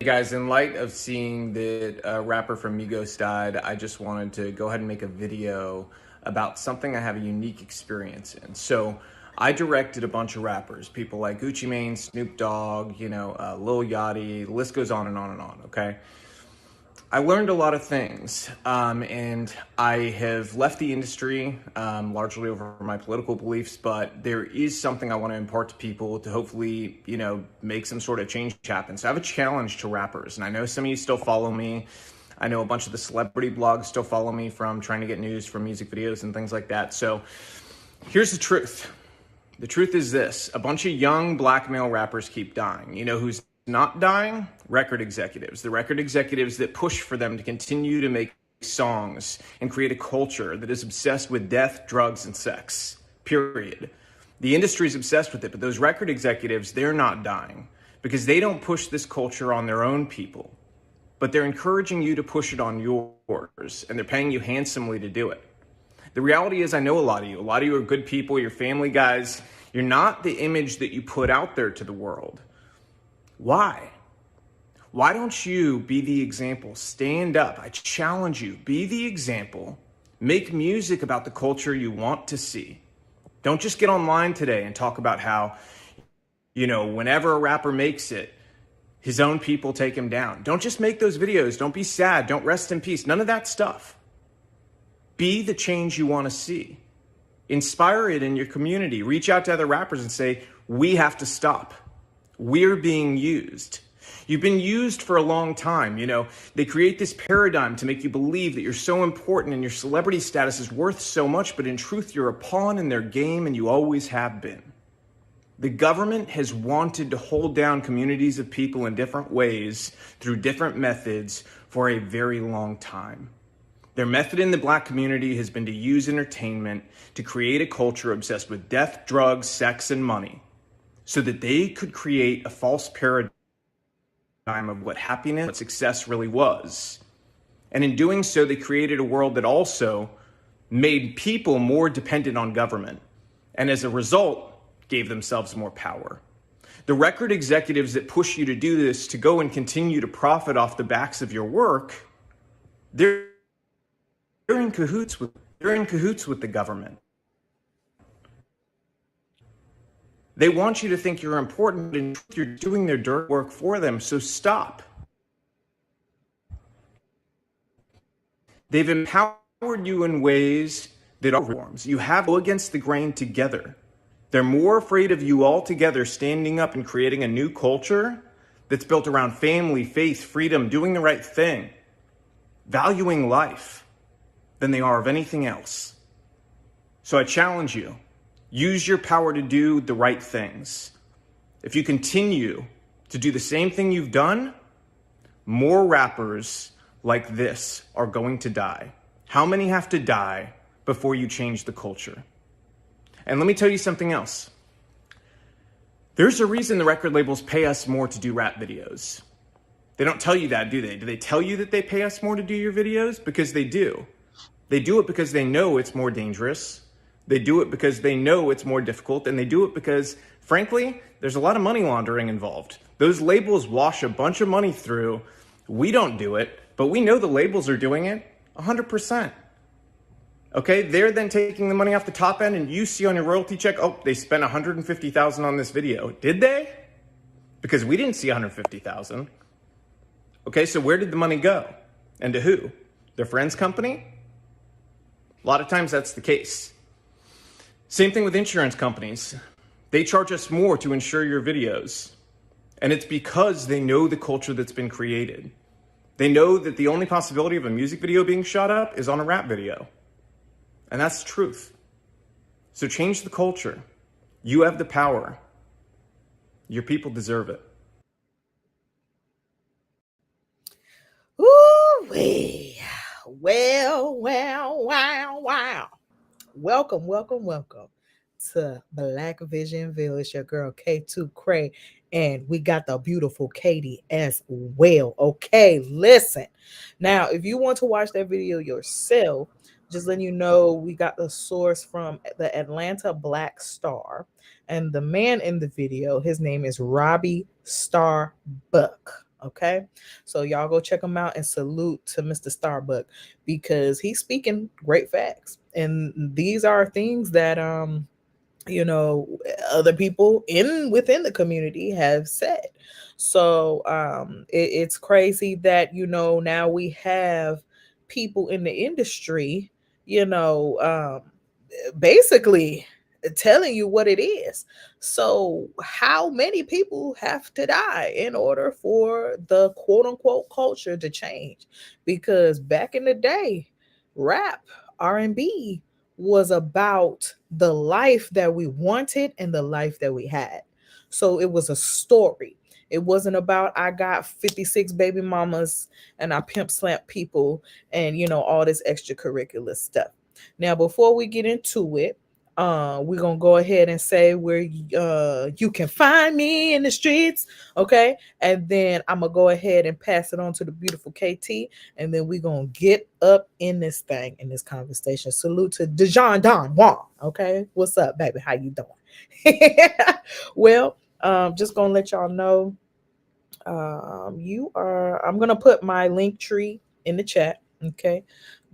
Guys, in light of seeing that a rapper from Migos died, I just wanted to go ahead and make a video about something I have a unique experience in. So I directed a bunch of rappers, people like Gucci Mane, Snoop Dogg, Lil Yachty, the list goes on and on and on, okay? I learned a lot of things, and I have left the industry largely over my political beliefs, but there is something I want to impart to people to hopefully, make some sort of change happen. So I have a challenge to rappers, and I know some of you still follow me. I know a bunch of the celebrity blogs still follow me from trying to get news from music videos and things like that. So here's the truth. The truth is this: a bunch of young black male rappers keep dying. You know who's not dying? Record executives. The record executives that push for them to continue to make songs and create a culture that is obsessed with death, drugs, and sex. Period. The industry is obsessed with it, but those record executives, they're not dying because they don't push this culture on their own people, but they're encouraging you to push it on yours, and they're paying you handsomely to do it. The reality is, I know a lot of you. A lot of you are good people. You're family guys. You're not the image that you put out there to the world. Why? Why don't you be the example? Stand up. I challenge you. Be the example. Make music about the culture you want to see. Don't just get online today and talk about how, whenever a rapper makes it, his own people take him down. Don't just make those videos. Don't be sad. Don't rest in peace. None of that stuff. Be the change you want to see. Inspire it in your community. Reach out to other rappers and say, we have to stop. We're being used. You've been used for a long time. They create this paradigm to make you believe that you're so important and your celebrity status is worth so much, but in truth, you're a pawn in their game and you always have been. The government has wanted to hold down communities of people in different ways through different methods for a very long time. Their method in the black community has been to use entertainment to create a culture obsessed with death, drugs, sex, and money, so that they could create a false paradigm of what happiness, what success really was. And in doing so, they created a world that also made people more dependent on government, and as a result, gave themselves more power. The record executives that push you to do this, to go and continue to profit off the backs of your work, they're in cahoots with the government. They want you to think you're important and you're doing their dirt work for them, so stop. They've empowered you in ways that are reforms. You have to go against the grain together. They're more afraid of you all together standing up and creating a new culture that's built around family, faith, freedom, doing the right thing, valuing life, than they are of anything else. So I challenge you. Use your power to do the right things. If you continue to do the same thing you've done, more rappers like this are going to die. How many have to die before you change the culture? And let me tell you something else. There's a reason the record labels pay us more to do rap videos. They don't tell you that, do they? Do they tell you that they pay us more to do your videos? Because they do. They do it because they know it's more dangerous. They do it because they know it's more difficult, and they do it because, frankly, there's a lot of money laundering involved. Those labels wash a bunch of money through. We don't do it, but we know the labels are doing it 100%. Okay, they're then taking the money off the top end, and you see on your royalty check, oh, they spent $150,000 on this video. Did they? Because we didn't see $150,000. Okay, so where did the money go? And to who? Their friend's company? A lot of times that's the case. Same thing with insurance companies. They charge us more to insure your videos. And it's because they know the culture that's been created. They know that the only possibility of a music video being shot up is on a rap video. And that's the truth. So change the culture. You have the power. Your people deserve it. Ooh-wee. Well. Welcome to Black Vision Vill. It's your girl K2 Cray, and we got the beautiful Katie as well. Okay, listen. Now, if you want to watch that video yourself, just letting you know, we got the source from the Atlanta Black Star, and the man in the video, his name is Robbie Starbuck. Okay, so y'all go check him out and salute to Mr. Starbuck because he's speaking great facts, and these are things that you know other people in within the community have said. So it's crazy that now we have people in the industry, you know um basically telling you what it is. So how many people have to die in order for the quote unquote culture to change? Because back in the day, rap, R&B was about the life that we wanted and the life that we had. So it was a story. It wasn't about I got 56 baby mamas and I pimp slamp people and all this extracurricular stuff. Now, before we get into it, we're gonna go ahead and say where you can find me in the streets, okay? And then I'm gonna go ahead and pass it on to the beautiful KT, and then we're gonna get up in this thing in this conversation. Salute to Dejan Don Juan, okay? What's up, baby? How you doing? Well, just gonna let y'all know, I'm gonna put my link tree in the chat, okay?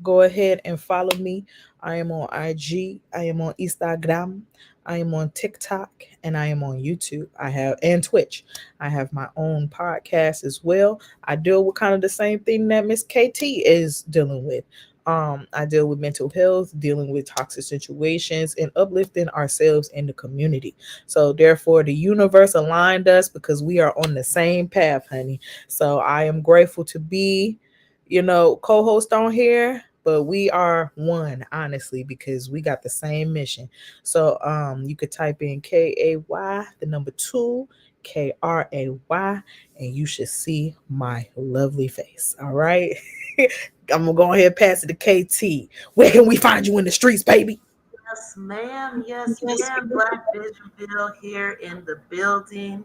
Go ahead and follow me. I am on IG, I am on Instagram, I am on TikTok, and I am on YouTube. I have and Twitch. I have my own podcast as well. I deal with kind of the same thing that Miss KT is dealing with. I deal with mental health, dealing with toxic situations, and uplifting ourselves in the community. So therefore, the universe aligned us because we are on the same path, honey. So I am grateful to be, co-host on here, but we are one, honestly, because we got the same mission. So you could type in KAY, the number two, KRAY, and you should see my lovely face. All right. I'm gonna go ahead and pass it to KT. Where can we find you in the streets, baby? Yes, ma'am. Yes, ma'am. Black Vill here in the building.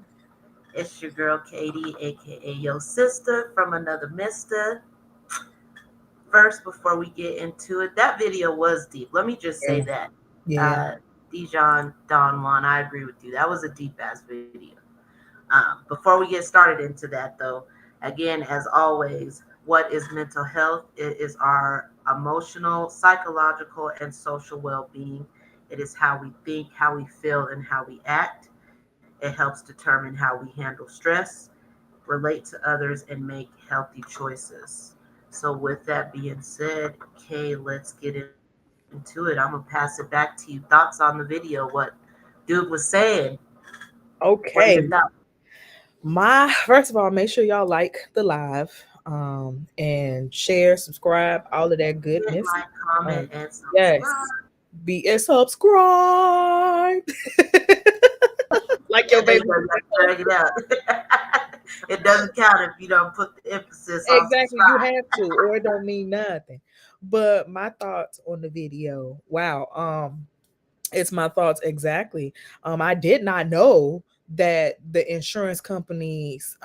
It's your girl Katie, aka Yo Sister from another Mister. First, before we get into it, that video was deep. Let me just say Yeah. that. Yeah. Uh, Dijon Don Juan, I agree with you. That was a deep ass video. Before we get started into that, though, again, as always, what is mental health? It is our emotional, psychological, and social well being. It is how we think, how we feel, and how we act. It helps determine how we handle stress, relate to others, and make healthy choices. So, with that being said, Kay, let's get into it. I'm going to pass it back to you. Thoughts on the video? What dude was saying? What are your thoughts? Okay. My first of all, make sure y'all like the live, and share, subscribe, all of that Hit goodness. like, comment, Um, and yes, subscribe. be a subscribe. Like Yeah, your there you baby. go. You have to drag it out. It doesn't count if you don't put the emphasis on Exactly, you subscribe. have to, or it don't mean nothing. But my thoughts on the video. Wow. It's my thoughts exactly. I did not know that the insurance companies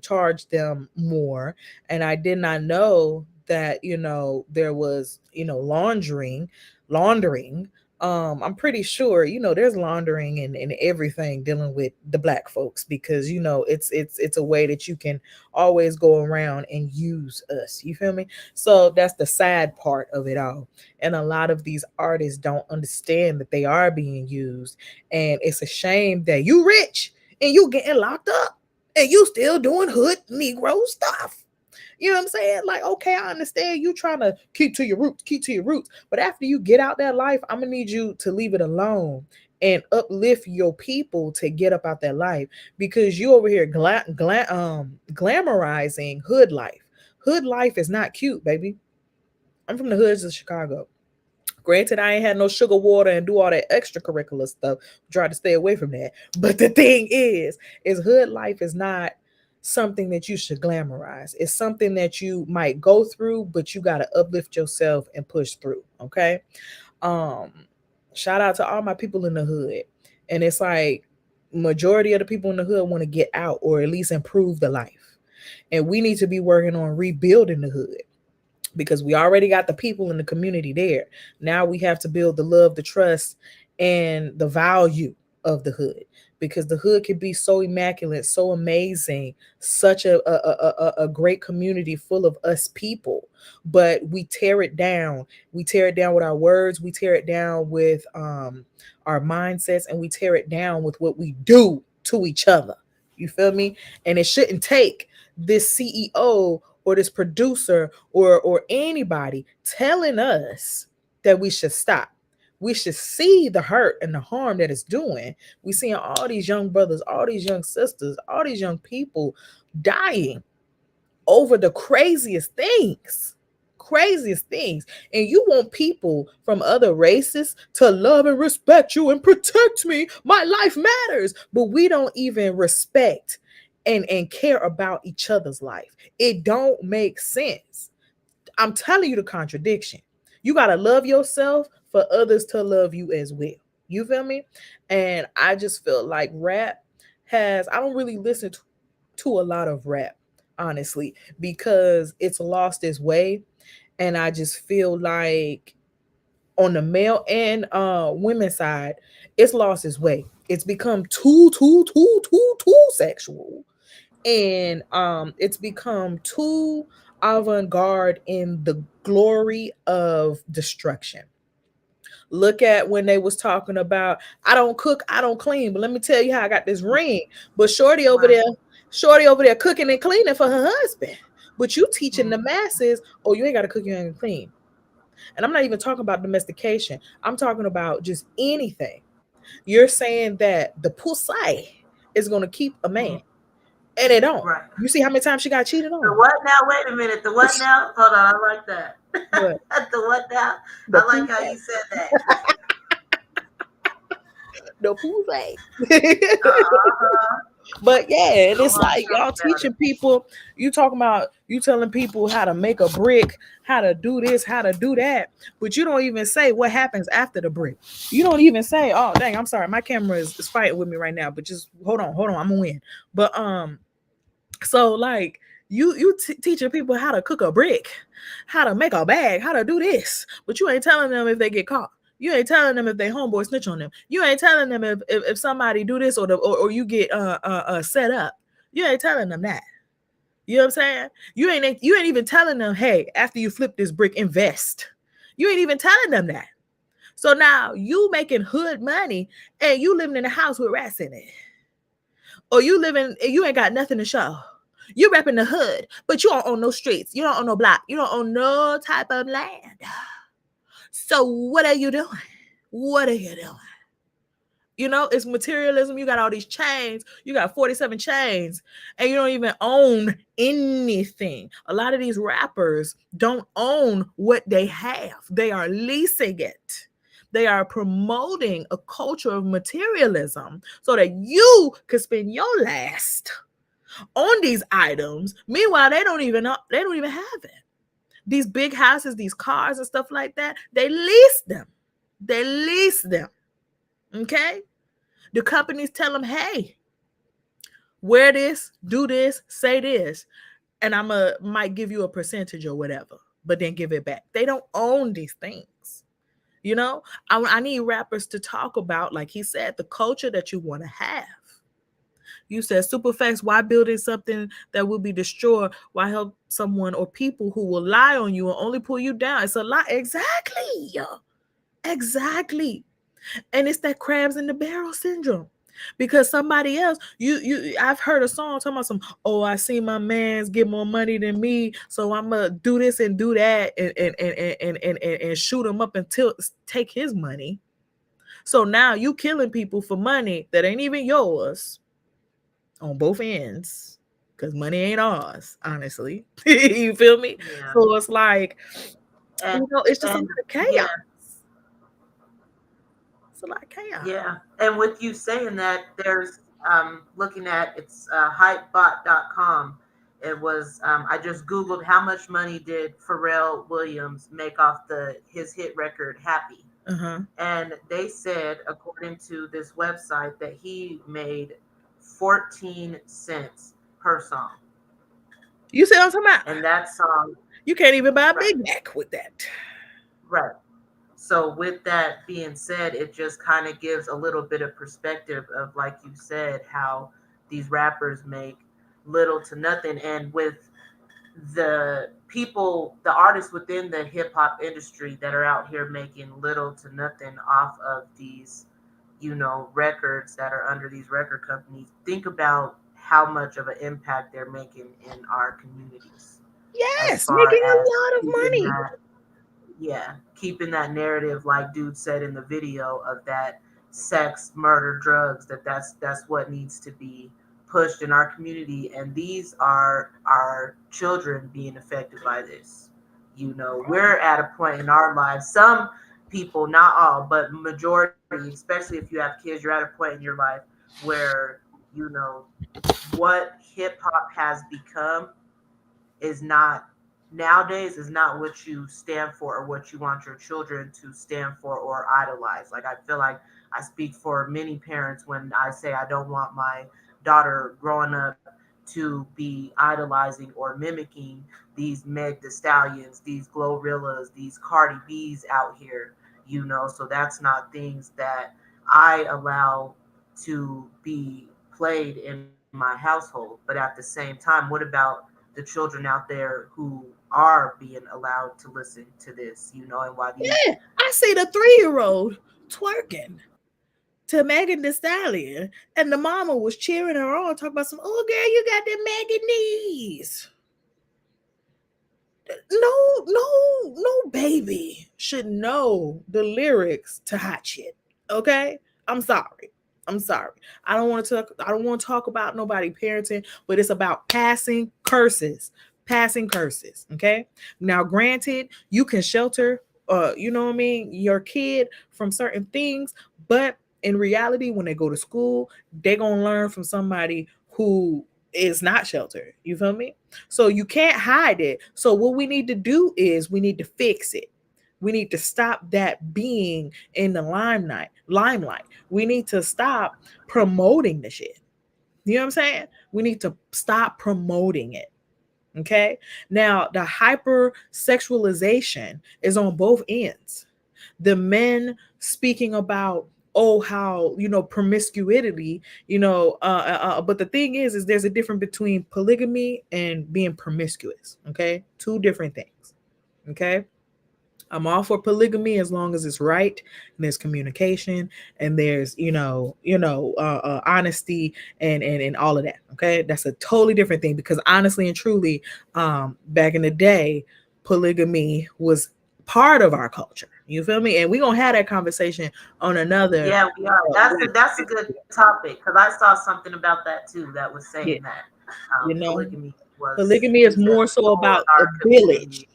charged them more, and I did not know that there was laundering. I'm pretty sure there's laundering and everything dealing with the black folks because it's a way that you can always go around and use us. You feel me? So that's the sad part of it all, and a lot of these artists don't understand that they are being used, and it's a shame that you rich and you getting locked up and you still doing hood negro stuff. You know what I'm saying? Like, okay, I understand you trying to keep to your roots, but after you get out that life, I'm gonna need you to leave it alone and uplift your people to get up out that life, because you over here glamorizing hood life. Hood life is not cute, baby. I'm from the hoods of Chicago. Granted, I ain't had no sugar water and do all that extracurricular stuff. Try to stay away from that. But the thing is hood life is not something that you should glamorize. It's something that you might go through, but you gotta uplift yourself and push through. Okay. Um, Shout out to all my people in the hood. And it's like majority of the people in the hood want to get out or at least improve the life. And we need to be working on rebuilding the hood because we already got the people in the community there. Now we have to build the love, the trust, and the value of the hood. because the hood can be so immaculate, so amazing, such a great community full of us people, but we tear it down. We tear it down with our words, we tear it down with our mindsets, and we tear it down with what we do to each other. You feel me? And it shouldn't take this CEO or this producer or anybody telling us that we should stop. We should see the hurt and the harm that it's doing. We seeing all these young brothers, all these young sisters, all these young people dying over the craziest things. And you want people from other races to love and respect you and protect me. My life matters. But we don't even respect and care about each other's life. It don't make sense. I'm telling you the contradiction. You got to love yourself for others to love you as well. You feel me? And I just feel like rap I don't really listen to a lot of rap, honestly, because it's lost its way. And I just feel like on the male and women's side, it's lost its way. It's become too sexual, and it's become too avant-garde in the glory of destruction. Look at when they was talking about, I don't cook, I don't clean, but let me tell you how I got this ring. But Right. shorty over there cooking and cleaning for her husband. But you teaching the Mhm. masses, oh, you ain't got to cook, you ain't got to clean. And I'm not even talking about domestication. I'm talking about just anything. You're saying that the pussy is going to keep a man, Mhm. and it don't. Right. You see how many times she got cheated The on? what now? Wait a minute. The what now? Hold on. I like that. What? The what now? The I like how pussy. you said that. The pussy. Uh-huh. But yeah, and Go it's on, like tell me y'all about teaching it. people, you telling people how to make a brick, how to do this, how to do that, but you don't even say what happens after the brick. You don't even say, oh dang, I'm sorry, my camera is fighting with me right now, but just hold on, I'm gonna win. But so like teaching people how to cook a brick, how to make a bag, how to do this, but you ain't telling them if they get caught. You ain't telling them if they homeboy snitch on them. You ain't telling them if somebody do this or you get set up. You ain't telling them that. You know what I'm saying? You ain't even telling them, hey, after you flip this brick, invest. You ain't even telling them that. So now you making hood money and you living in a house with rats in it, or you ain't got nothing to show. You repping the hood, but you don't own no streets. You don't own no block. You don't own no type of land. So what are you doing? What are you doing? You know, it's materialism. You got all these chains. You got 47 chains, and you don't even own anything. A lot of these rappers don't own what they have. They are leasing it. They are promoting a culture of materialism so that you could spend your last on these items. Meanwhile, they don't even have it. These big houses, these cars and stuff like that, they lease them. They lease them. Okay? The companies tell them, hey, wear this, do this, say this, and might give you a percentage or whatever, but then give it back. They don't own these things. You know, I need rappers to talk about, like he said, the culture that you want to have. You said Superflex, why building something that will be destroyed? Why help someone or people who will lie on you and only pull you down? It's a lie. Exactly. Exactly. And it's that crabs in the barrel syndrome. Because somebody else, I've heard a song talking about some, oh, I see my man's get more money than me, so I'm gonna do this and do that and shoot him up until take his money. So now you killing people for money that ain't even yours on both ends, because money ain't ours, honestly. You feel me? Yeah. So it's like, And it's just a lot and of chaos. yeah, It's a lot of chaos. yeah. And with you saying that, there's looking at it's hypebot.com. It was I just googled how much money did Pharrell Williams make off the his hit record Happy. Uh-huh. And they said, according to this website, that he made 14 cents per song. You see what I'm talking about? And that song, You can't even buy a right, Big Mac with that. right. So with that being said, it just kind of gives a little bit of perspective of, like you said, how these rappers make little to nothing. And with the people, the artists within the hip hop industry that are out here making little to nothing off of these, records that are under these record companies, think about how much of an impact they're making in our communities as Yes, far making a as lot of keeping money. that, yeah, keeping that narrative, like dude said in the video, of that sex, murder, drugs, that's what needs to be pushed in our community. And these are our children being affected by this. We're at a point in our lives, some people, not all, but majority, especially if you have kids, you're at a point in your life where you know what hip hop has become is not, nowadays, is not what you stand for or what you want your children to stand for or idolize. Like, I feel like I speak for many parents when I say I don't want my daughter growing up to be idolizing or mimicking these Meg the Stallions, these Glorillas, these Cardi B's out here, so that's not things that I allow to be played in my household. But at the same time, what about the children out there who are being allowed to listen to this, and why these. Yeah, I see the 3 year old twerking to Megan Thee Stallion, and the mama was cheering her on, talking about some, oh girl, you got the Megan knees. No baby should know the lyrics to hot shit. Okay? I'm sorry. I'm sorry. I don't want to talk about nobody parenting, but it's about passing curses. Passing curses. Okay? Now, granted, you can shelter you know what I mean, your kid from certain things, but in reality, when they go to school, they're gonna learn from somebody who is not sheltered. You feel me? So you can't hide it. So what we need to do is we need to fix it. We need to stop that being in the limelight. We need to stop promoting the shit. You know what I'm saying? We need to stop promoting it. Okay. Now, the hypersexualization is on both ends. The men speaking about, oh, how, promiscuity, but the thing is there's a difference between polygamy and being promiscuous. Okay. Two different things. Okay. I'm all for polygamy as long as it's right and there's communication and there's honesty and all of that. Okay, that's a totally different thing because honestly and truly, back in the day, polygamy was part of our culture. You feel me? And we're gonna have that conversation on another. Yeah, we are. That's a good topic, because I saw something about that too that was saying Yeah, that you know, polygamy was polygamy is a more so rule about in a our village. community.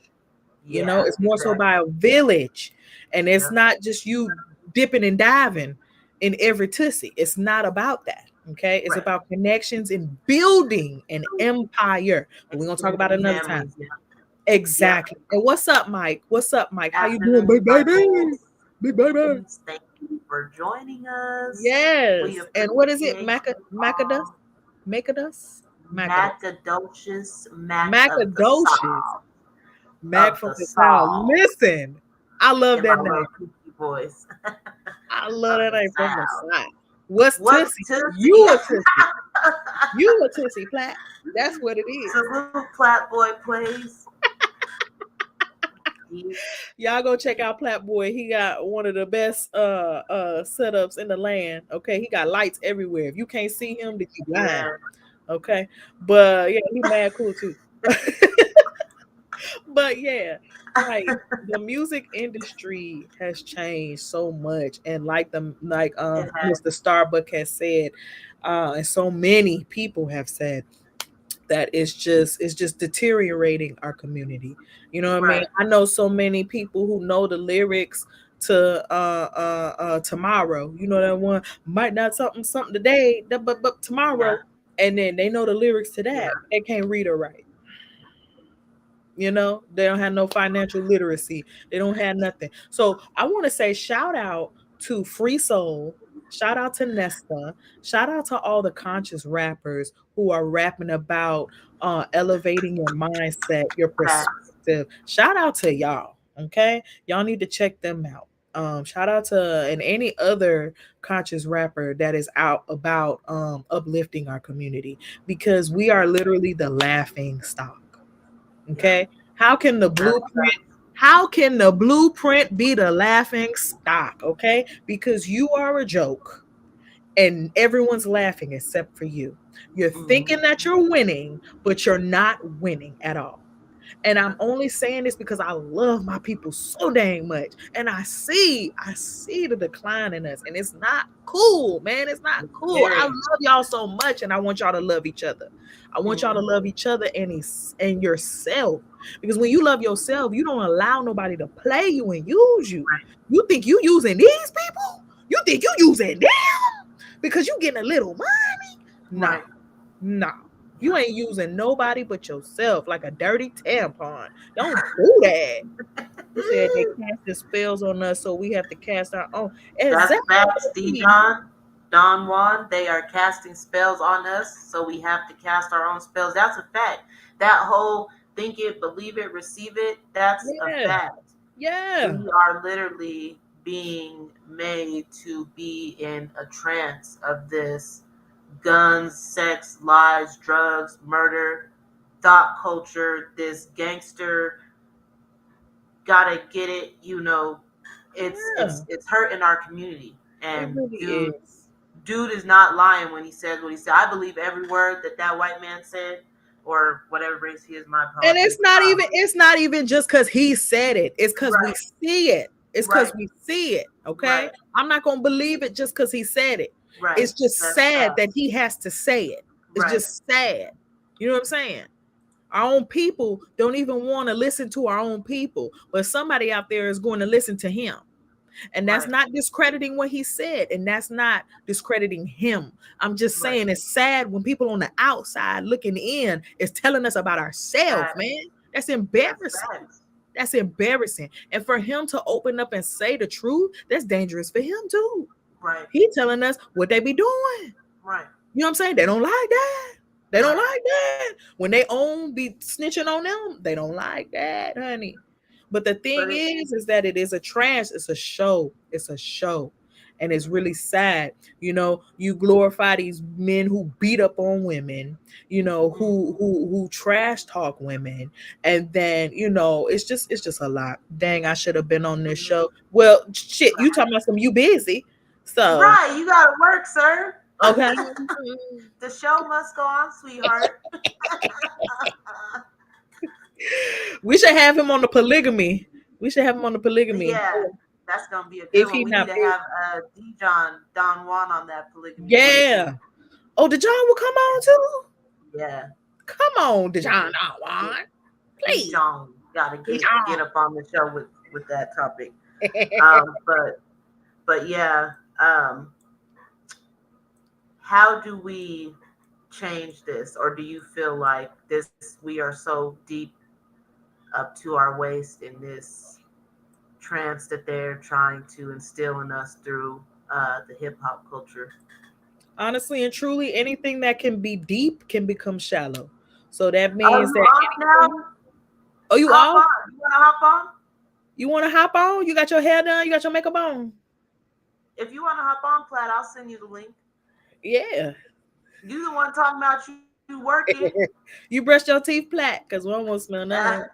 You know, Yeah, it's more so exactly. by a village. And it's Yeah, not just you dipping and diving in every tussie. It's not about that. Okay. It's right. about connections and building an empire. But we're gonna talk about it Extending another time. families. Yeah. Yep. Exactly. And what's up, Mike? What's up, Mike? How you doing, Afternoon big baby? disciples. Big baby. Thank you for joining us. We Yes. And what is it? appreciate you Macadus? all. Macadus? Macadus. Macadocious Mac of the Macadocious. South. Mac Of from the the South. South. Listen, I love In my that little name. kooky voice. I love Of that the name from the South. side. What's What's Tussie? Tootsie? You a Tussie. You a Tussie Plat. That's what it is. Salute Plat Boy plays. Y'all go check out Plat Boy. He got one of the best setups in the land. Okay. He got lights everywhere. If you can't see him, then you blind. Yeah. Okay. But yeah, he mad cool too. But yeah, like the music industry has changed so much. And like It has. Mr. Starbuck has said, and so many people have said, that it's just deteriorating our community. You know what I mean? Right. I know so many people who know the lyrics to tomorrow. You know that one might not something today, but tomorrow, Yeah. and then they know the lyrics to that, Yeah. but they can't read or write. They don't have no financial literacy. They don't have nothing. So I want to say shout out to Free Soul, shout out to Nesta, shout out to all the conscious rappers who are rapping about elevating your mindset, your Facts. perspective. Shout out to y'all. Okay, y'all need to check them out. Shout out to and any other conscious rapper that is out about uplifting our community, because we are literally the laughing stock. Yeah, Okay. How can the that's blueprint how can the blueprint be the laughing stock? Okay. Because you are a joke and everyone's laughing except for you. You're thinking that mm, you're winning, but you're not winning at all. And I'm only saying this because I love my people so dang much. And I see the decline in us. And it's not cool, man. It's not cool. I very. love y'all so much and I want y'all to love each other. I want y'all to Mm, love each other and yourself. Because when you love yourself, you don't allow nobody to play you and use you. right, You think you using these people? You think you using them because you getting a little money? No, right. no. You Yeah. ain't using nobody but yourself like a dirty tampon. Don't do that. You said they casted spells on us, so we have to cast our own. That's facts, Exactly. Dijon. Don Juan, they are casting spells on us, so we have to cast our own spells. That's a fact. That whole think it, believe it, receive it, that's a Yeah. fact. Yeah. We are literally being made to be in a trance of this guns, sex, lies, drugs, murder, thought culture, this gangster gotta get it, it's Yeah. it's it's hurting our community. It And really is. dude is not lying when he says what he said. I believe every word that white man said, or whatever race he is. My And apologies. it's not even just because he said it. It's because we Right, see it. It's because right, we see it. Okay. right, I'm not gonna believe it just because he said it. right. It's just That's sad that facts. he has to say it. It's Right, just sad. You know what I'm saying? Our own people don't even want to listen to our own people, but somebody out there is going to listen to him. And that's right, not discrediting what he said, and that's not discrediting him. I'm just right. saying it's sad when people on the outside looking in is telling us about ourselves, Facts. man. That's That's embarrassing. facts. That's embarrassing. And for him to open up and say the truth, that's dangerous for him too. Right, He telling us what they be doing. right, You know what I'm saying? They don't like that. They don't right. like that. When they own be snitching on them, they don't like that, honey. But the But thing is that it is a trash. It's a show. It's a show. And it's really sad. You glorify these men who beat up on women, who trash talk women. And then, it's just a lot. Dang, I should have been on this show. Well, shit, you talking about some you busy. So, right, you gotta work, sir. okay. The show must go on, sweetheart. We should have him on the polygamy. We should have him on the polygamy. Yeah, that's gonna be a good If one. he We need not to busy. have Dijon Don Juan on that polygamy one too. Yeah. Oh, DeJohn will come on too. Yeah, Come on, DeJohn. I want. Please. Dijon gotta get DeJohn. up on the show with that topic. But yeah, how do we change this, or do you feel like this we are so deep up to our waist in this trance that they're trying to instill in us through the hip hop culture? Honestly and truly, anything that can be deep can become shallow. So that Are means you that off anything. now? Oh, you Hop off? on. You want to hop on? You want to hop on? You got your hair done? You got your makeup on? If you want to hop on, Plaid, I'll send you the link. Yeah. You the one talking about you working. You brushed your teeth flat because we don't want to smell none.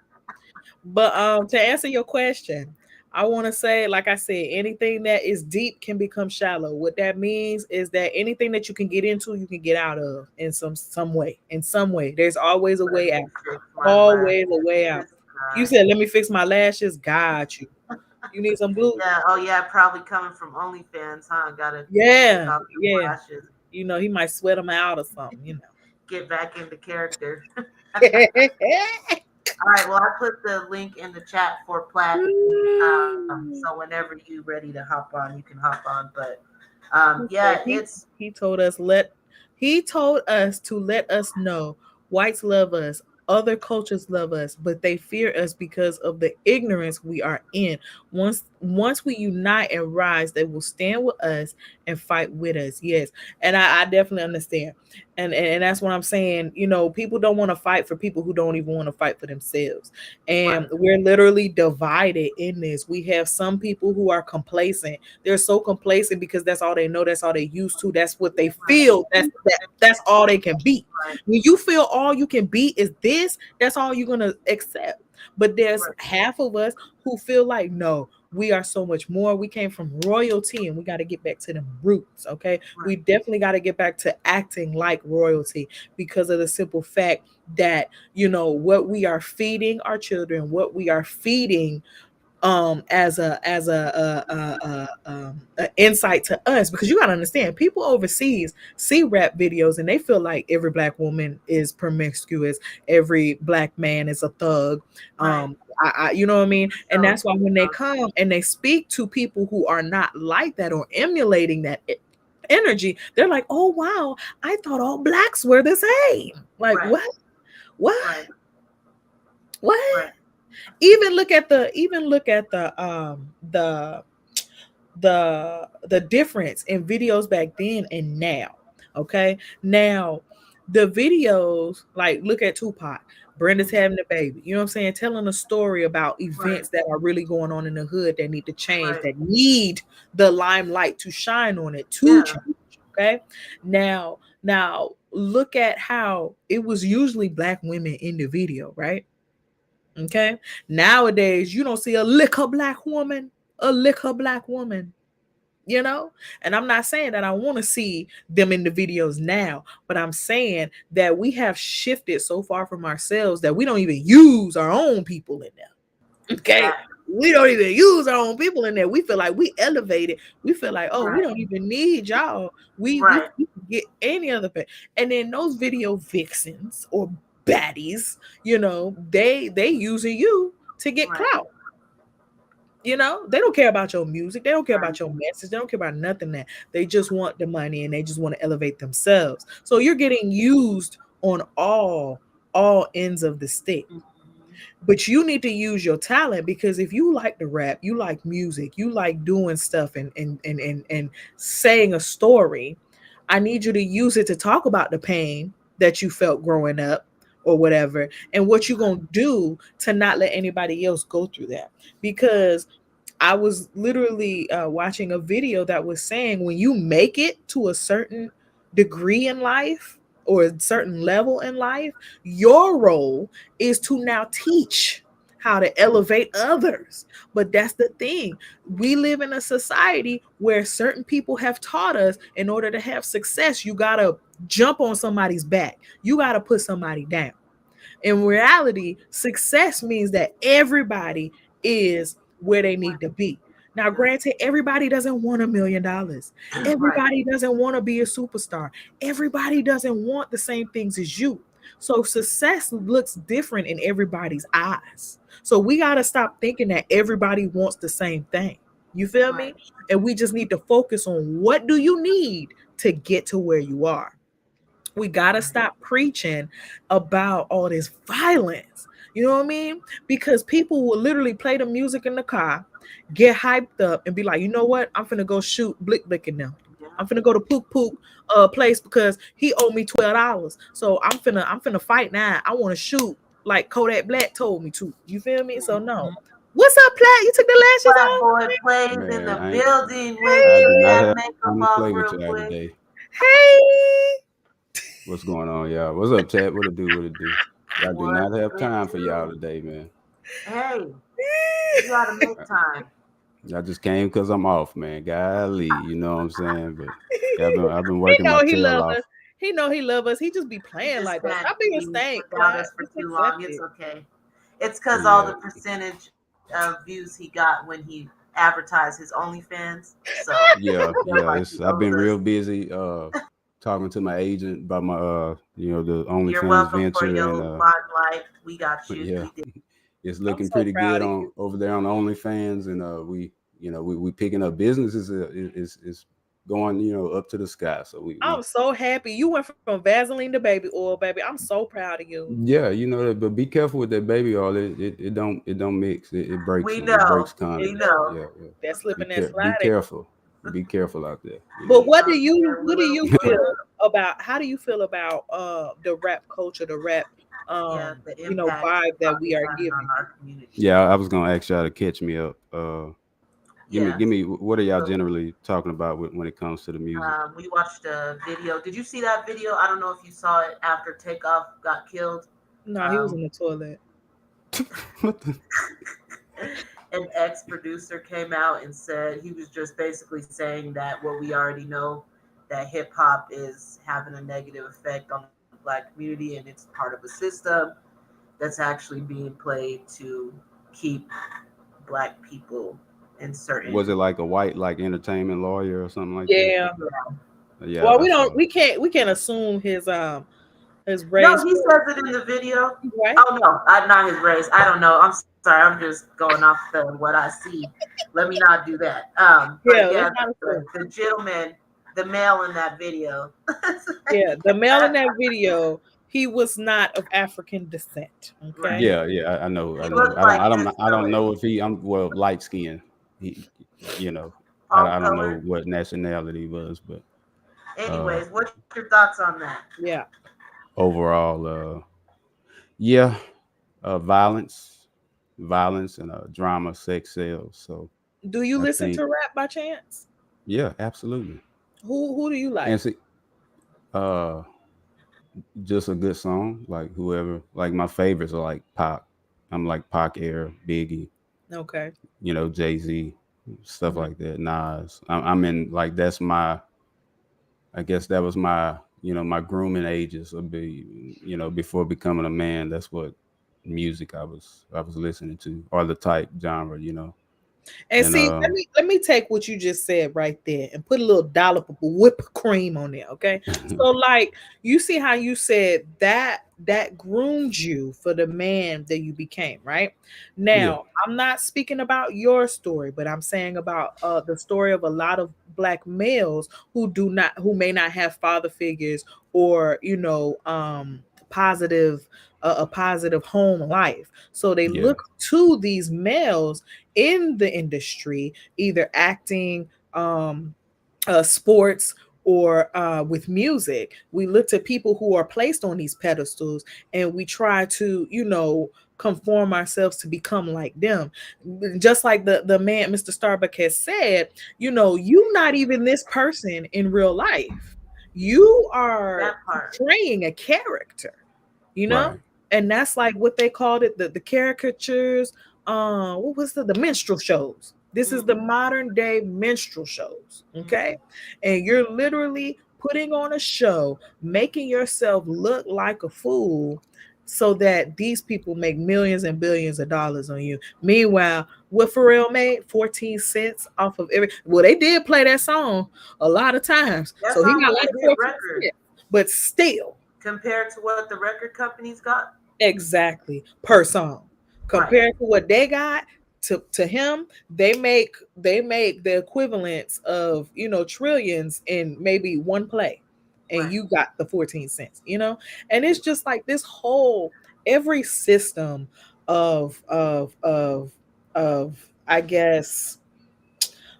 But to answer your question, I want to say, like I said, anything that is deep can become shallow. What that means is that anything that you can get into, you can get out of in some way. In some way, there's always a Let way me out. fix my Always a glasses. way out. This You guy. said, "Let me fix my lashes." Got you. You need some glue. Yeah. Oh yeah. Probably coming from OnlyFans, huh? Gotta take Yeah, off the yeah. lashes. He might sweat them out or something. Get back into character. You All right. Well, I put the link in the chat for Platt. So know. whenever you ready to hop on, you can hop on. But yeah, Okay, it's he told us to let us know whites love us, other cultures love us, but they fear us because of the ignorance we are in. once we unite and rise, they will stand with us and fight with us. Yes. And I definitely understand. And that's what I'm saying. You know, people don't want to fight for people who don't even want to fight for themselves. And Right. we're literally divided in this. We have some people who are complacent. They're so complacent because that's all they know, that's all they used to, that's what they Right. feel. That's all they can be. Right. When you feel all you can be is this, that's all you're gonna accept. But there's Right. half of us who feel like, no, we are so much more. We came from royalty and we got to get back to the roots. Okay. Right. We definitely got to get back to acting like royalty because of the simple fact that, you know, what we are feeding our children, what we are feeding as a insight to us, because you got to understand, people overseas see rap videos and they feel like every black woman is promiscuous, every black man is a thug. Right. You know what I mean? And So that's why when they come and they speak to people who are not like that or emulating that energy, they're like, oh wow, I thought all blacks were the same. Like right. what Right. what Right. even look at the difference in videos back then and now. Okay, now the videos, like, look at Tupac. Brenda's Mhm. having a baby, you know what I'm saying, telling a story about Right. events that are really going on in the hood that need to change, Right. that need the limelight to shine on it to Yeah. change. Okay, now look at how it was usually black women in the video, right? Okay. Nowadays, you don't see a liquor black woman, you know? And I'm not saying that I want to see them in the videos now, but I'm saying that we have shifted so far from ourselves that we don't even use our own people in there. Okay. Exactly. We don't even use our own people in there. We feel like we elevated. We feel like, oh, we Right. don't even need y'all. We Right. can get any other thing. And then those video vixens or baddies, you know, they using you to get Right. clout. You know, they don't care about your music. They don't care Right. about your message. They don't care about nothing that. They just want the money and they just want to elevate themselves. So you're getting used on all ends of the stick. Mhm. But you need to use your talent, because if you like to rap, you like music, you like doing stuff and saying a story, I need you to use it to talk about the pain that you felt growing up or whatever, and what you're going to do to not let anybody else go through that. Because I was literally watching a video that was saying when you make it to a certain degree in life or a certain level in life, your role is to now teach how to elevate others. But that's the thing. We live in a society where certain people have taught us in order to have success, you got to jump on somebody's back, you got to put somebody down. In reality, success means that everybody is where they need to be. Now, granted, everybody doesn't want $1 million. Right. Everybody doesn't want to be a superstar. Everybody doesn't want the same things as you. So success looks different in everybody's eyes. So we got to stop thinking that everybody wants the same thing. You feel Right. me? And we just need to focus on what do you need to get to where you are. We got to Right. stop preaching about all this violence. You know what I mean? Because people will literally play the music in the car, get hyped up, and be like, you know what? I'm finna go shoot Blick Blick in them. Yeah. I'm finna go to Pook Pook place because he owed me $12. So I'm finna fight now. I want to shoot like Kodak Black told me to. You feel me? So no. Mhm. What's up, Platt? You took the lashes Flat off? boy plays in Man, the I ain't, building with I do took not that have makeup time to off play with real y'all quick. today. Hey. What's going on, y'all? What's up, chat? What it do? What it do? I do not What's have it time for y'all do? today, man. Hey, you gotta make I time. I just came because I'm off, man. Golly, you know what I'm saying? But yeah, I've been He working my know he tail love off. us. He know he love us. He just be You playing just like that. can't Stop being a be stank, without Plat. us for Just too accept long. It's it. okay. It's because all Yeah, the percentage of views he got when he advertised his OnlyFans. So I feel yeah. like It's he I've owes been us. real busy talking to my agent about my the You're OnlyFans welcome for venture and your limelight. We got you. yeah, We did. it's I'm looking so pretty proud good of on you. over there on the OnlyFans, and we picking up businesses is going, up to the sky. So we I'm so happy you went from Vaseline to baby oil, baby. I'm so proud of you. yeah, but be careful with that baby oil. It don't mix. We It know, breaks we condoms. know. Yeah, yeah. That Be slipping and care be sliding. careful. Be careful out there. But We understand. what do you We're feel about how do you feel about the rap culture, the rap yeah, the impact vibe hip that hop we is are having giving? on our community. Yeah, I was gonna ask y'all to catch me up. Yes. Give me what are y'all So, generally talking about when it comes to the music? we watched a video. Did you see that video? I don't know if you saw it after Takeoff got killed. No, he was Um, in the toilet. What the? an ex producer came out and said he was just basically saying that what we already know, that hip hop is having a negative effect on the black community and it's part of a system that's actually being played to keep black people in certain. Was it like a white like entertainment lawyer or something like that? Yeah. Yeah, Well, I saw. we can't assume his No, race. he says it in the video. Right? Oh no, not his race. I don't know. I'm sorry. I'm just going off what I see. Let me not do that. But Yeah, yeah, let's not assume. the gentleman, the male in that video, Yeah, the male in that video, he was not of African descent. Okay. right? Yeah, yeah, I know, I He know. looked like his I don't color, know if I'm well light skinned. He, you know, palm I don't know color. what nationality he was, but uh, Anyways, what's your thoughts on that? Yeah. overall, yeah, violence and drama, sex sells. So Do you I listen think, to rap by chance? yeah, absolutely. Who do you like? And see, uh, just a good song, like whoever, like my favorites are like Pac. I'm like Pac, Air, Biggie, Okay. Jay-Z, stuff Mhm. like that. Nas. I'm in like that's my. I guess that was my my grooming ages of before becoming a man. That's what music I was listening to or the type genre. And And see, let me take what you just said right there and put a little dollop of whipped cream on there, okay? So like you see how you said that groomed you for the man that you became, right? yeah, Now, I'm not speaking about your story, but I'm saying about the story of a lot of black males who may not have father figures or positive a positive home life. So they yeah, look to these males in the industry, either acting, sports, or with music. We look to people who are placed on these pedestals and we try to, conform ourselves to become like them. Just like the man, Mr. Starbuck, has said, you not even this person in real life. You are That part. portraying a character, you know? right, And that's like what they called it, the caricatures, what was the minstrel shows. This is the Hmm. modern day minstrel shows, okay? Hmm. And you're literally putting on a show, making yourself look like a fool so that these people make millions and billions of dollars on you. Meanwhile, what Pharrell made 14 cents off of every, well, they did play that song a lot of times, That so he song got was a like hit 14 record cents, but still. compared to what the record companies got. Exactly, per song. Right. Compared to what they got to him, they make the equivalents of, trillions in maybe one play. And Right. you got the 14 cents. And it's just like this whole every system of I guess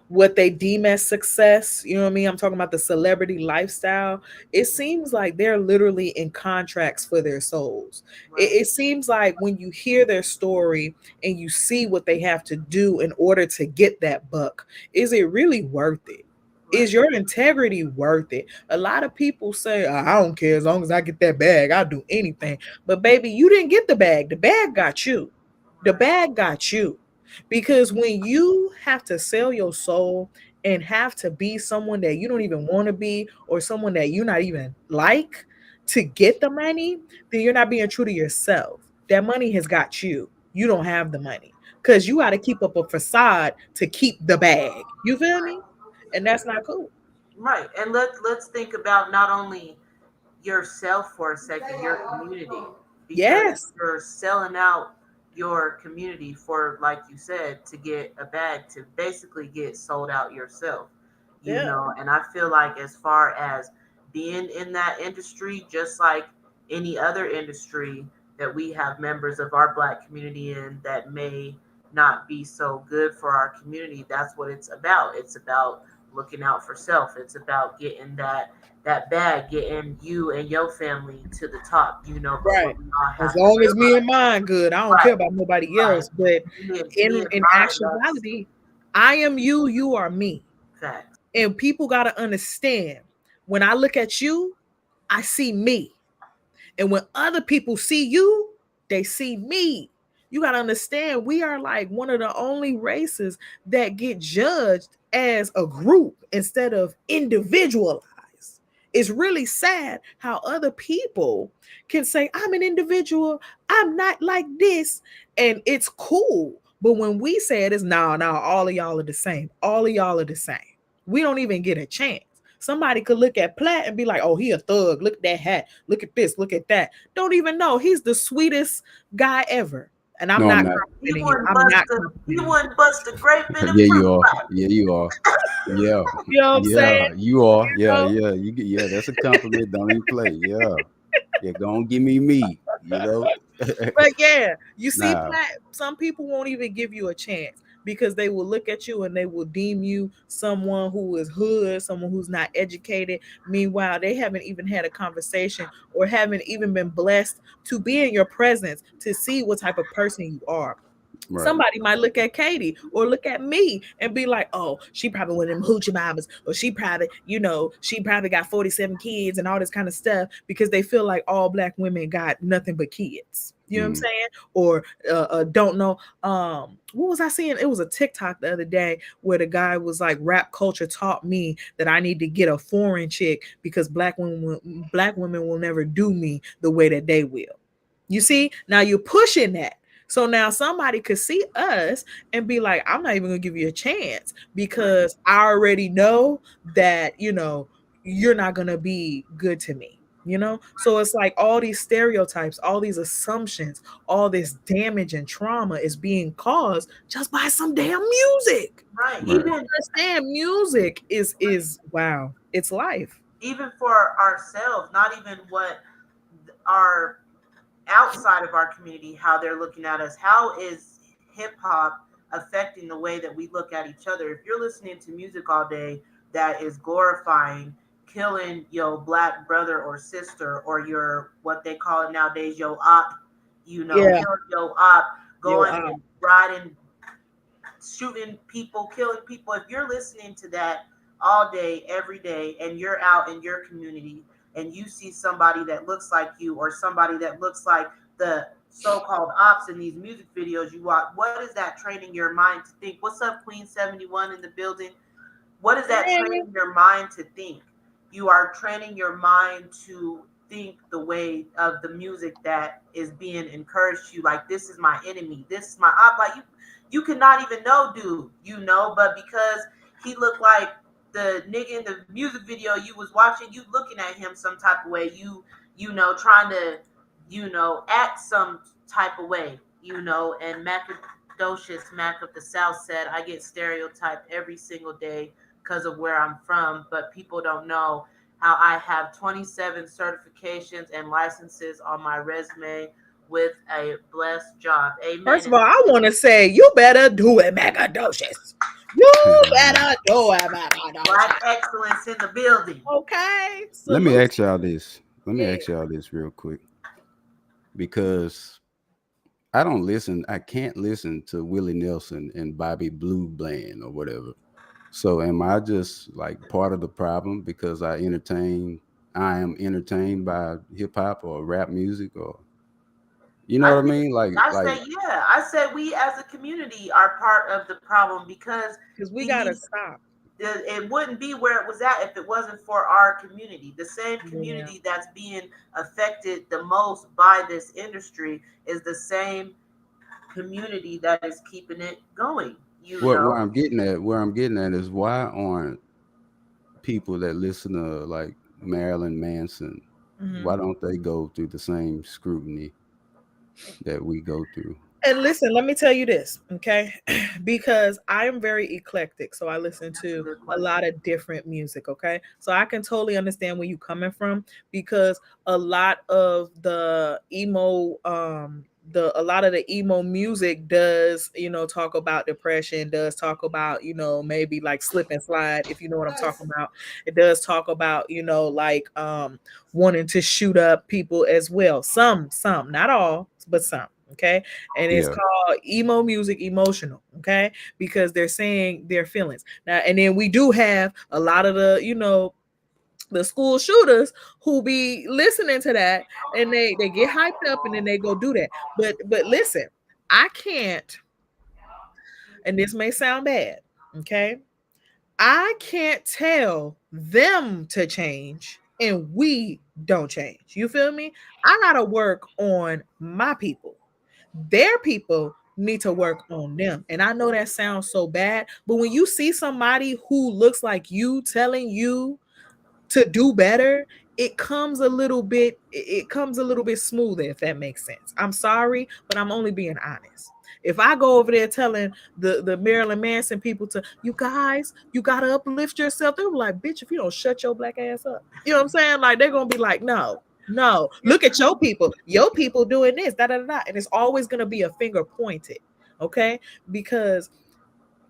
what they deem as success. You know what I mean? I'm talking about the celebrity lifestyle. It Hmm. seems like they're literally in contracts for their souls. It, Right. it seems like when you hear their story and you see what they have to do in order to get that buck, is it really worth it? Is Right. your integrity worth it? A lot of people say, I don't care as long as I get that bag, I'll do anything. But baby, you didn't get the bag. The bag got you. The Right. bag got you. Because when you have to sell your soul and have to be someone that you don't even want to be or someone that you're not even like to get the money, then you're not being true to yourself. That money has got you. You don't have the money because you got to keep up a facade to keep the bag. You feel me? And that's not cool. Right. And let's think about not only yourself for a second, your community, because Yes. you're selling out your community for, like you said, to get a bag, to basically get sold out yourself. Yeah. And I feel like as far as being in that industry, just like any other industry that we have members of our Black community in that may not be so good for our community, that's what it's about. It's about looking out for self. It's about getting that bag, getting you and your family to the top, but Right. what we all As have to long as me and realize, mine good, I don't care right, about nobody right, else. But me and in mine, that's actuality, I am you, you are me. facts. And people gotta understand when I look at you, I see me. And when other people see you, they see me. You got to understand, we are like one of the only races that get judged as a group instead of individualized. It's really sad how other people can say, I'm an individual, I'm not like this, and it's cool. But when we say it, it's no, no, all of y'all are the same. All of y'all are the same. We don't even get a chance. Somebody could look at Platt and be like, oh, he a thug. Look at that hat. Look at this. Look at that. Don't even know. He's the sweetest guy ever. And I'm No, I'm not not. complimenting him. I'm not He complimenting him. wouldn't bust a grape in a Yeah, you fruit are. fly. Yeah, you are. Yeah, You know what I'm saying? yeah, you are. You Yeah, know? yeah. You get. Yeah, that's a compliment. Don't even play. Yeah, yeah. Go on, give me me. You know. But yeah, you see, Nah, Platt, some people won't even give you a chance because they will look at you and they will deem you someone who is hood, someone who's not educated. Meanwhile, they haven't even had a conversation or haven't even been blessed to be in your presence to see what type of person you are. right. Somebody might look at Katie or look at me and be like, oh, she probably one of them hoochie mamas, or she probably, she probably got 47 kids and all this kind of stuff because they feel like all Black women got nothing but kids. You know what I'm Mm, saying? Or don't know. What was I seeing? It was a TikTok the other day where the guy was like, rap culture taught me that I need to get a foreign chick because black women will never do me the way that they will. You see, now you're pushing that. So now somebody could see us and be like, I'm not even gonna give you a chance because I already know that, you're not gonna be good to me. So it's like all these stereotypes, all these assumptions, all this damage and trauma is being caused just by some damn music. Right. You right. don't understand, music is wow, it's life. Even for ourselves, not even what our outside of our community, how they're looking at us. How is hip hop affecting the way that we look at each other? If you're listening to music all day that is glorifying killing your Black brother or sister, or your, what they call it nowadays, your op, Yeah. killing your op, Yo, going and riding, shooting people, killing people. If you're listening to that all day, every day, and you're out in your community and you see somebody that looks like you, or somebody that looks like the so-called ops in these music videos you watch, what is that training your mind to think? What's up, Queen 71 in the building? What is that hey. training your mind to think? You are training your mind to think the way of the music that is being encouraged to you. Like, this is my enemy. This is my op. Like, you cannot even know, dude. But because he looked like the nigga in the music video you was watching, you looking at him some type of way. Trying to, act some type of way. And Macadocious Mac of the South said, I get stereotyped every single day because of where I'm from, but people don't know how I have 27 certifications and licenses on my resume with a blessed job. Amen. First of And all, I want to say you better do it, Macadocious. You better do it, Black Macadocious. excellence in the building. Okay, Let me salute. ask y'all this. Let me Yeah. ask y'all this real quick because I don't listen. I can't listen to Willie Nelson and Bobby Blue Bland or whatever. So am I just like part of the problem because I am entertained by hip hop or rap music, or you know I what I think mean? I say, yeah. I said we as a community are part of the problem because Because we gotta these stop. it wouldn't be where it was at if it wasn't for our community. The same Yeah. community that's being affected the most by this industry is the same community that is keeping it going. where I'm getting at is why aren't people that listen to like Marilyn Manson, Mhm. why don't they go through the same scrutiny that we go through? And listen, let me tell you this, okay? Because I am very eclectic, so I listen That's a to good a lot question. of different music, okay? So I can totally understand where you're coming from because a lot of the emo a lot of the emo music does, talk about depression, does talk about, maybe like slip and slide, if you know what I'm talking about. It does talk about, like wanting to shoot up people as well. Some, not all, but some. Okay. And it's Yeah. called emo music emotional. Okay. Because they're saying their feelings. Now, and then we do have a lot of the school shooters who be listening to that and they get hyped up and then they go do that. But listen, I can't, and this may sound bad, okay? I can't tell them to change and we don't change. You feel me? I gotta work on my people. Their people need to work on them. And I know that sounds so bad, but when you see somebody who looks like you telling you to do better, it comes a little bit smoother, if that makes sense. I'm sorry, but I'm only being honest. If I go over there telling the Marilyn Manson people to, you guys, you gotta uplift yourself, they'll be like, bitch, if you don't shut your black ass up. You know what I'm saying? Like they're gonna be like, no, no, look at your people doing this, da da da, da. And it's always gonna be a finger pointed. Okay. Because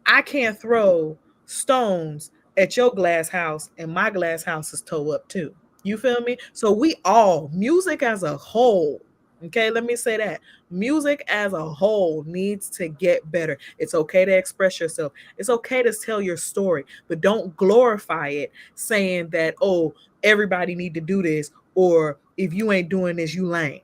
I can't throw stones at your glass house and my glass house is toe up too. You feel me? So we all, music as a whole, okay, let me say that. Music as a whole needs to get better. It's okay to express yourself. It's okay to tell your story, but don't glorify it saying that, oh, everybody need to do this, or if you ain't doing this, you lame.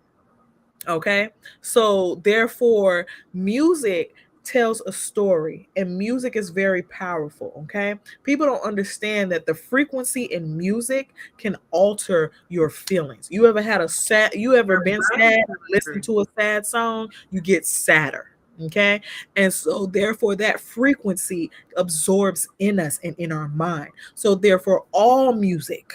Okay. So therefore, music tells a story and music is very powerful. Okay. People don't understand that the frequency in music can alter your feelings. You ever That's been very sad, listen true. to a sad song, you get sadder. Okay. And so therefore that frequency absorbs in us and in our mind. So therefore all music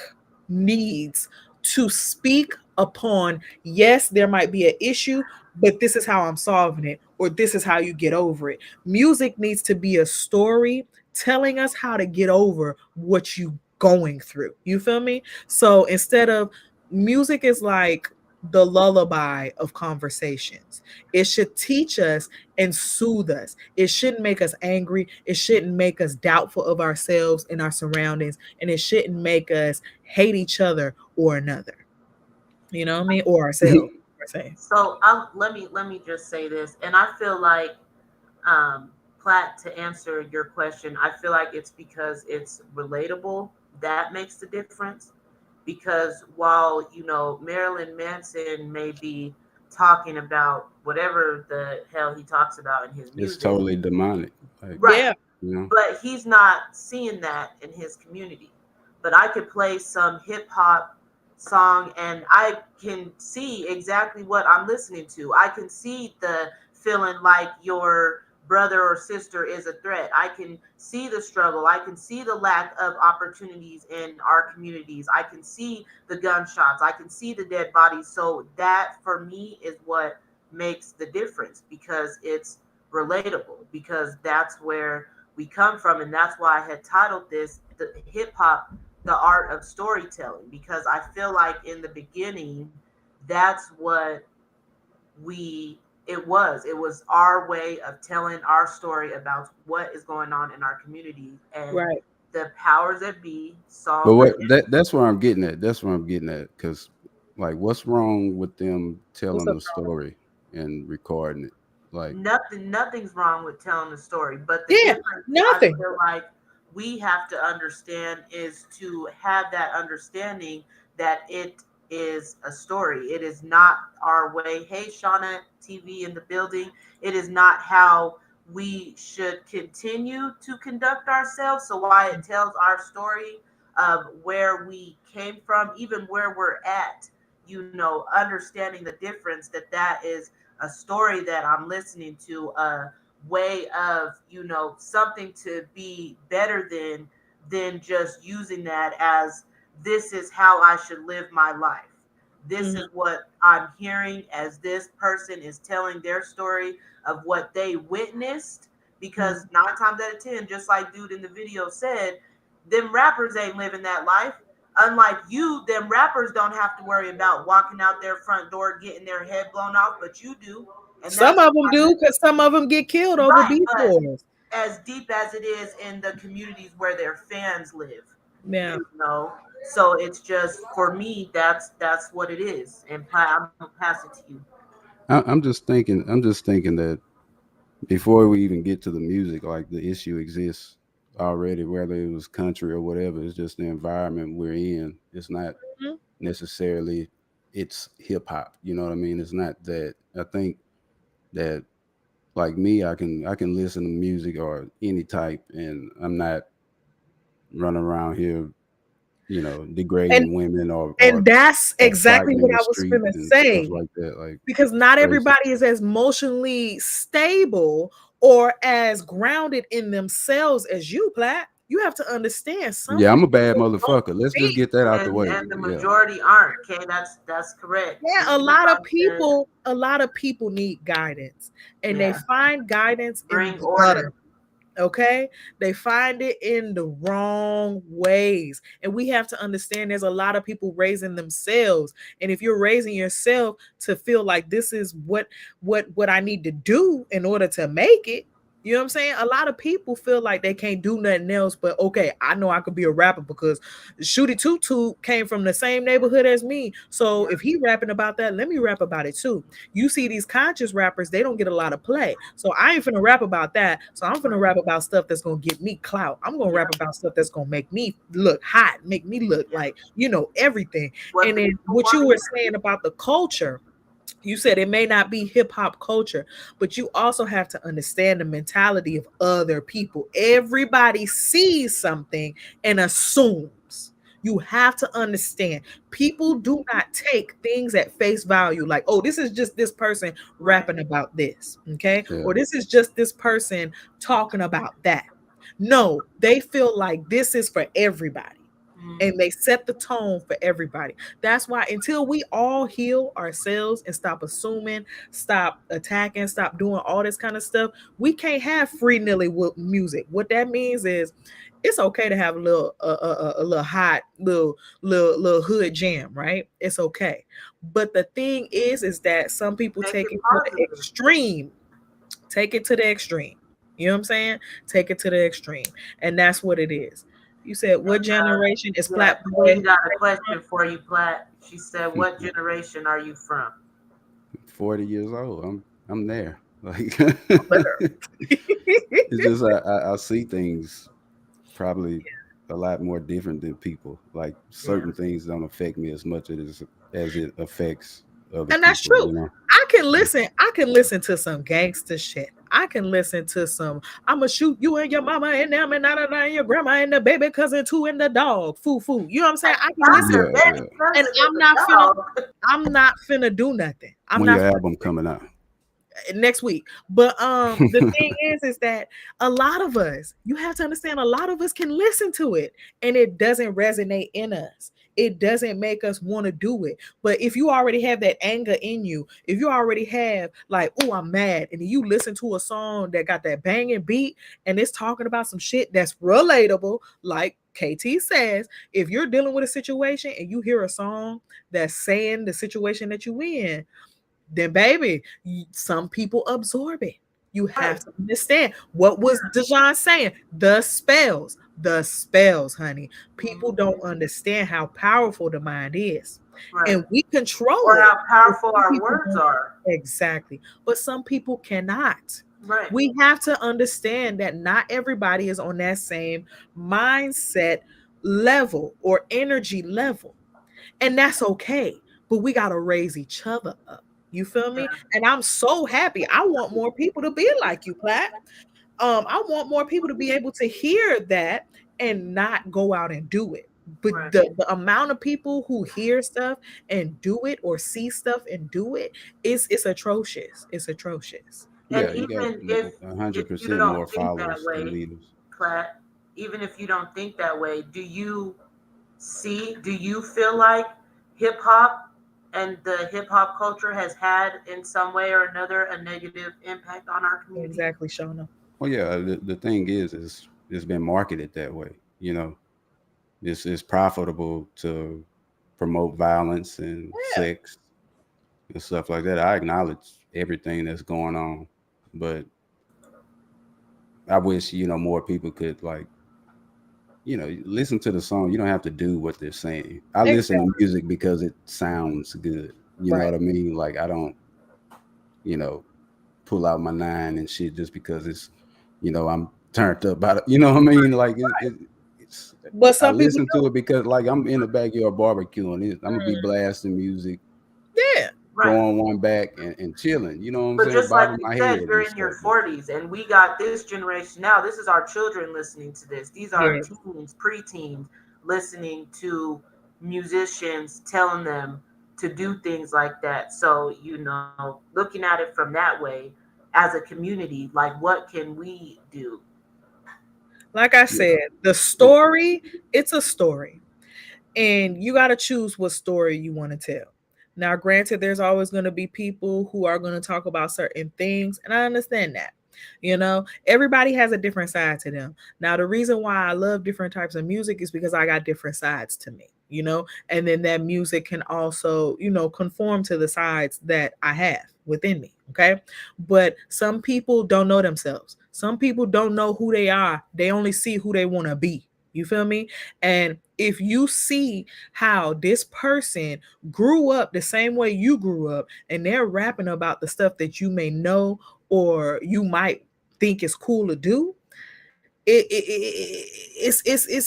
needs to speak upon, yes, there might be an issue, but this is how I'm solving it, or this is how you get over it. Music needs to be a story telling us how to get over what you going through. You feel me? So instead of, music is like the lullaby of conversations. It should teach us and soothe us. It shouldn't make us angry. It shouldn't make us doubtful of ourselves and our surroundings. And it shouldn't make us hate each other or another. You know what I mean? Or ourselves, per se. So let me just say this, and I feel like Platt, to answer your question, I feel like it's because it's relatable that makes the difference. Because while Marilyn Manson may be talking about whatever the hell he talks about in his It's music, totally demonic. Like, right? Yeah, you know. But he's not seeing that in his community. But I could play some hip hop song and I can see exactly what I'm listening to. I can see the feeling like your brother or sister is a threat. I can see the struggle. I can see the lack of opportunities in our communities. I can see the gunshots. I can see the dead bodies. So that for me is what makes the difference because it's relatable because that's where we come from, and that's why I had titled this the hip hop, the art of storytelling, because I feel like in the beginning, that's what we it was our way of telling our story about what is going on in our community, and right. the powers that be saw But the that's where I'm getting at. That's where I'm getting at. Because, like, what's wrong with them What's telling up, the Shauna? story and recording it? Like, nothing's wrong with telling the story, but the Yeah, difference I nothing. feel like we have to understand is to have that understanding that it is a story. It is not our way. Hey, Shauna TV in the building. It is not how we should continue to conduct ourselves. So why it tells our story of where we came from, even where we're at, understanding the difference that is a story that I'm listening to, a way of, something to be better than just using that as this is how I should live my life. This is Mhm. what I'm hearing as this person is telling their story of what they witnessed. Because Mhm. 9 times out of 10, just like dude in the video said, them rappers ain't living that life. Unlike you, them rappers don't have to worry about walking out their front door getting their head blown off, but you do. And Some that's of them do, because some of them get killed over right. beef But wars. as deep as it is in the communities where their fans live, Yeah. you know. So it's just for me, that's what it is. And I'm gonna pass it to you. I'm just thinking that before we even get to the music, like the issue exists already, whether it was country or whatever. It's just the environment we're in. It's not Mhm. necessarily it's hip hop. You know what I mean? It's not that. I think that like me, I can listen to music or any type, and I'm not running around here, And degrading women or and that's or exactly fighting in what the I was street gonna and stuff say. like that. Like Because it's not crazy. everybody is as emotionally stable or as grounded in themselves as you, Platt. You have to understand some Yeah, I'm a people bad just don't motherfucker. Let's just think. get that out the and way. and the Yeah. majority aren't. Okay, that's correct. Yeah, Even if I'm saying, a lot of people need guidance, and they yeah, find guidance in bring gutter. order. Okay, they find it in the wrong ways, and we have to understand there's a lot of people raising themselves, and if you're raising yourself to feel like this is what I need to do in order to make it, you know what I'm saying? A lot of people feel like they can't do nothing else, but okay, I know I could be a rapper because Shooty Tutu came from the same neighborhood as me, so Yeah, if he rapping about that, let me rap about it too. You see these conscious rappers, they don't get a lot of play. So I ain't finna rap about that. So I'm finna rap about stuff that's gonna get me clout. I'm gonna yeah, rap about stuff that's gonna make me look hot, make me look yeah. like, everything. What And the then people what want you to were hear. saying about the culture, you said it may not be hip hop culture, but you also have to understand the mentality of other people. Everybody sees something and assumes. You have to understand people do not take things at face value like, oh, this is just this person Right. rapping about this, okay? Yeah. Or this is just this person talking about that. No, they feel like this is for everybody Mhm. and they set the tone for everybody. That's why until we all heal ourselves and stop assuming, stop attacking, stop doing all this kind of stuff, we can't have free nilly music. What that means is it's okay to have a little hot little hood jam, right? It's okay. But the thing is that some people Make take it it to the positive. extreme. Take it to the extreme. You know what I'm saying? Take it to the extreme. And that's what it is. You said what generation is Yeah, Flat Boy? Queen got a question for you, Platt. She said, "What generation are you from?" 40 years old. I'm there. Like Literally. it's just I see things probably a lot more different than people. Like Yeah, certain things don't affect me as much as it affects other And that's people. true. I can listen to some gangster shit. I can listen to some I'ma shoot you and your mama and them and not and your grandma and the baby cousin too and the dog. Foo foo. You know what I'm saying? I can not listen your Yeah, baby yeah. and cousin is a dog. I'm not finna do nothing. I'm When not your finna album coming out. next week. But the thing is that a lot of us, you have to understand, a lot of us can listen to it and it doesn't resonate in us. It doesn't make us want to do it. But if you already have that anger in you, if you already have like, oh, I'm mad, and you listen to a song that got that banging beat and it's talking about some shit that's relatable, like KT says, if you're dealing with a situation and you hear a song that's saying the situation that you in, then baby, some people absorb it. You have Right, to understand what was Dejan saying. The spells, honey. People don't mhm, understand how powerful the mind is, right. and we control Or it. how But powerful some our people words don't. are. Exactly, but some people cannot. Right, We have to understand that not everybody is on that same mindset level or energy level, and that's okay. But we got to raise each other up. You feel me? yeah, And I'm so happy. I want more people to be like you, Platt. I want more people to be able to hear that and not go out and do it. But right. the amount of people who hear stuff and do it or see stuff and do it is it's atrocious. It's atrocious. And Yeah, you got even if 100% you don't more think that followers than way, leaders. Platt, even if you don't think that way, do you feel like hip hop and the hip hop culture has had in some way or another a negative impact on our community? Exactly, Shauna. Well, yeah, the thing is it's been marketed that way. You know, it's profitable to promote violence and Yeah, sex and stuff like that. I acknowledge everything that's going on, but I wish more people could like listen to the song. You don't have to do what they're saying. I listen to exactly. music because it sounds good. You know Right. what I mean? Like I don't you know pull out my nine and shit just because I'm turned up about it. You know what I mean? Like it's But I some people listen to it because like I'm in the backyard barbecuing. I'm gonna be don't. blasting music, Yeah. Right. throwing one back and chilling. You know what I'm But saying? just like Bobbing you my said, head and you're in your stuff. But 40s, and we got this generation now. This is our children listening to this. These are Yes. teens, preteens listening to musicians telling them to do things like that. So, looking at it from that way as a community, like what can we do? Like I yeah, said, the it, story, it's a story. And you got to choose what story you want to tell. Now, granted, there's always going to be people who are going to talk about certain things, and I understand that. Everybody has a different side to them. Now, the reason why I love different types of music is because I got different sides to me, and then that music can also conform to the sides that I have within me. Okay. But some people don't know themselves. Some people don't know who they are. They only see who they want to be. You feel me? And if you see how this person grew up the same way you grew up, and they're rapping about the stuff that you may know or you might think is cool to do, it's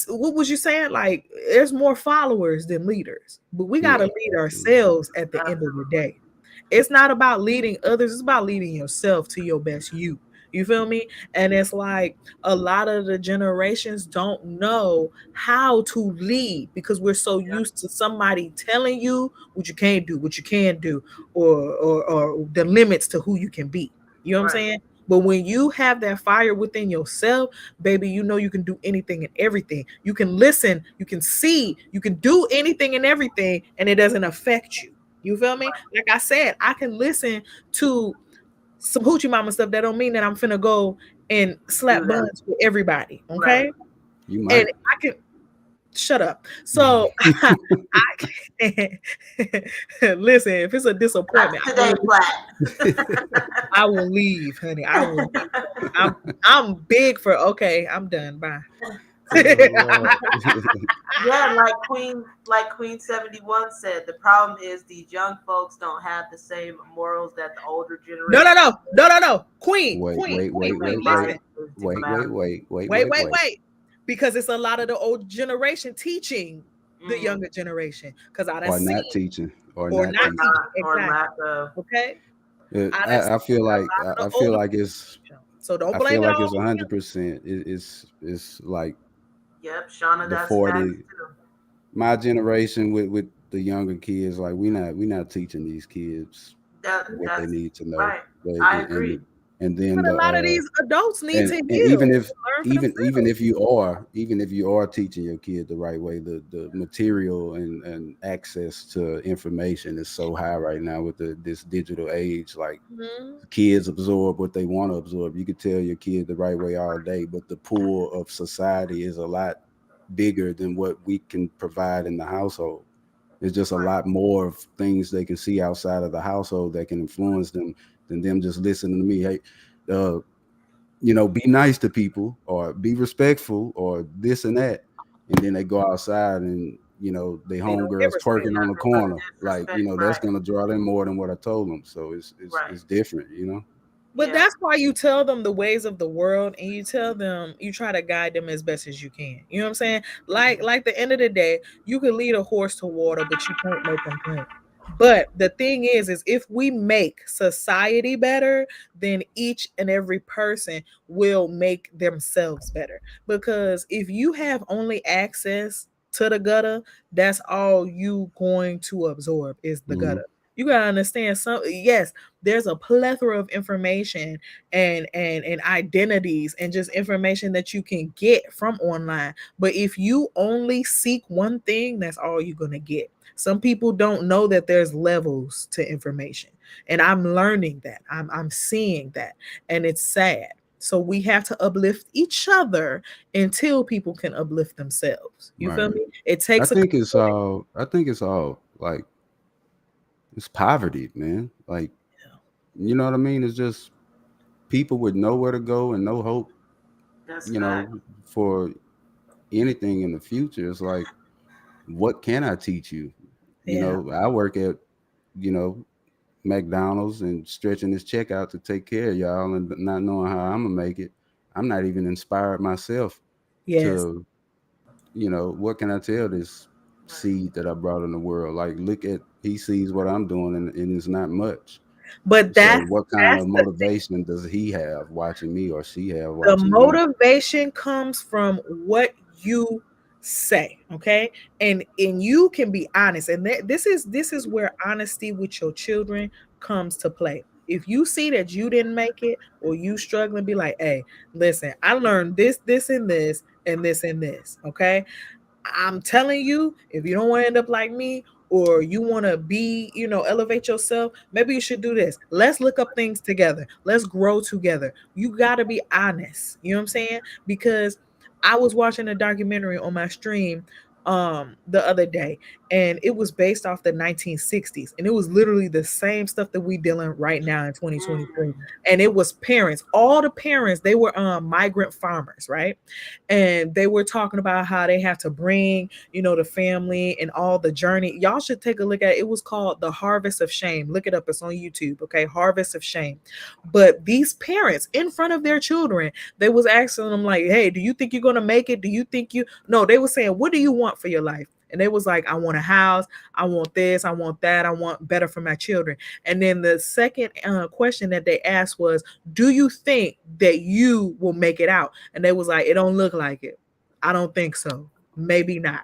what was you saying? Like there's more followers than leaders, but we got yeah, to lead absolutely. ourselves at the end of the Absolutely. day. It's not about leading others, it's about leading yourself to your best you feel me? And it's like a lot of the generations don't know how to lead because we're so Yeah. used to somebody telling you what you can't do, what you can do, or the limits to who you can be. You know what I'm Right. saying? But when you have that fire within yourself, baby, you know you can do anything and everything. You can listen, you can see, you can do anything and everything, and it doesn't affect you. You feel me? Right. Like I said, I can listen to some hoochie mama stuff. That don't mean that I'm finna go and slap Do that. buns with everybody. Right. Okay. You And might. I can shut up. So I can listen, if it's a Not disappointment, today, I will leave, honey. I will leave. I'm big for okay, I'm done. Bye. Oh Lord. Yeah, like Queen 71 said, the problem is these young folks don't have the same morals that the older No, no, generation no, no, no, no. Queen, Wait, queen, wait, queen, wait, queen. wait, human-minded Listen. wait, to wait, wait, about it. wait, wait, Wait, wait, wait, wait. wait. Because it's a lot of the old generation teaching the Mm, younger generation. Because I done Or not seen teaching, or or not not or teaching. teaching. not, or Exactly. lack of. Okay. I done I seen feel a like lot of the I feel older like it's people. So don't I blame feel it like all it's on them. 100%. It's like Yep, Shauna, the that's facts 40 too. my generation with the younger kids. Like we not teaching these kids what they That's need to know. right. They, I agree. and then But a lot of these adults need to and heal even if and learn for even themselves. if you are teaching your kid the right way, the material and access to information is so high right now with this digital age. Like Mhm. kids absorb what they want to absorb. You could tell your kid the right way all day, but the pool of society is a lot bigger than what we can provide in the household. There's just a Right. lot more of things they can see outside of the household that can influence them than them just listening to me. Hey, uh, be nice to people or be respectful or this and that. And then they go outside and, they They don't get homegirls respect. Yeah, twerking on the there's no corner. Like, disrespect. that's Right. gonna draw them more than what I told them. So Right. it's different. But Yeah. that's why you tell them the ways of the world and you tell them you try to guide them as best as you can. You know what I'm saying? Like the end of the day, you can lead a horse to water, but you can't make them drink. But the thing is if we make society better, then each and every person will make themselves better. Because if you have only access to the gutter, that's all you going to absorb is the Hmm. gutter. You gotta understand some, yes, there's a plethora of information and identities and just information that you can get from online. But if you only seek one thing, that's all you're gonna get. Some people don't know that there's levels to information. And I'm learning that. I'm seeing that. And it's sad. So we have to uplift each other until people can uplift themselves. You feel Right. me? It takes a community. I think it's all like it's poverty, man. Like, you know what I mean? It's just people with nowhere to go and no hope, That's you fact. know, for anything in the future. It's like, what can I teach you? You Yeah. know, I work at, you know, McDonald's and stretching this check out to take care of y'all and not knowing how I'm gonna make it. I'm not even inspired myself Yes. to, you know, what can I tell this seed that I brought in the world? Like, look at, he sees what I'm doing and it's not much. But So that's what kind that's of the motivation does he have watching me or she have the watching me? motivation comes from what you say, okay? And you can be honest, and this is where honesty with your children comes to play. If you see that you didn't make it or you struggling, be like, hey, listen, I learned this and this and this and this, okay? I'm telling you, if you don't want to end up like me, or you want to be, elevate yourself, maybe you should do this. Let's look up things together. Let's grow together. You got to be honest. You know what I'm saying? Because I was watching a documentary on my stream the other day, and it was based off the 1960s, and it was literally the same stuff that we dealing right now in 2023. Mm, And it was parents, all the parents, they were migrant farmers, right? And they were talking about how they have to bring, the family and all the journey. Y'all should take a look at it. It was called The Harvest of Shame. Look it up. It's on YouTube. Okay. Harvest of Shame. But these parents in front of their children, they was asking them like, hey, do you think you're going to make it? Do you think you, no, they were saying, what do you want for your life? And they was like, I want a house. I want this. I want that. I want better for my children. And then the second question that they asked was, do you think that you will make it out? And they was like, it don't look like it. I don't think so. Maybe not.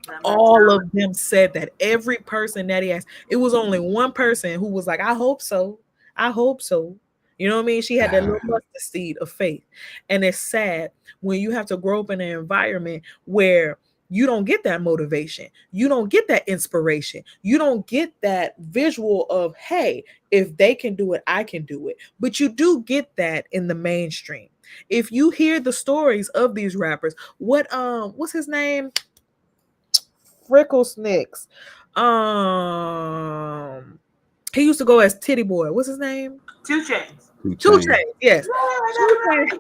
that All of mentality. them said that. Every person that he asked, it was only one person who was like, I hope so. I hope so. You know what I mean? She had that little mustard seed of faith. And it's sad when you have to grow up in an environment where you don't get that motivation. You don't get that inspiration. You don't get that visual of, hey, if they can do it, I can do it. But you do get that in the mainstream. If you hear the stories of these rappers, what's his name? Freckle Snicks. Um, he used to go as Titty Boy. What's his name? 2 Chainz. Two Two chain. Chains. Yes, Two Chains.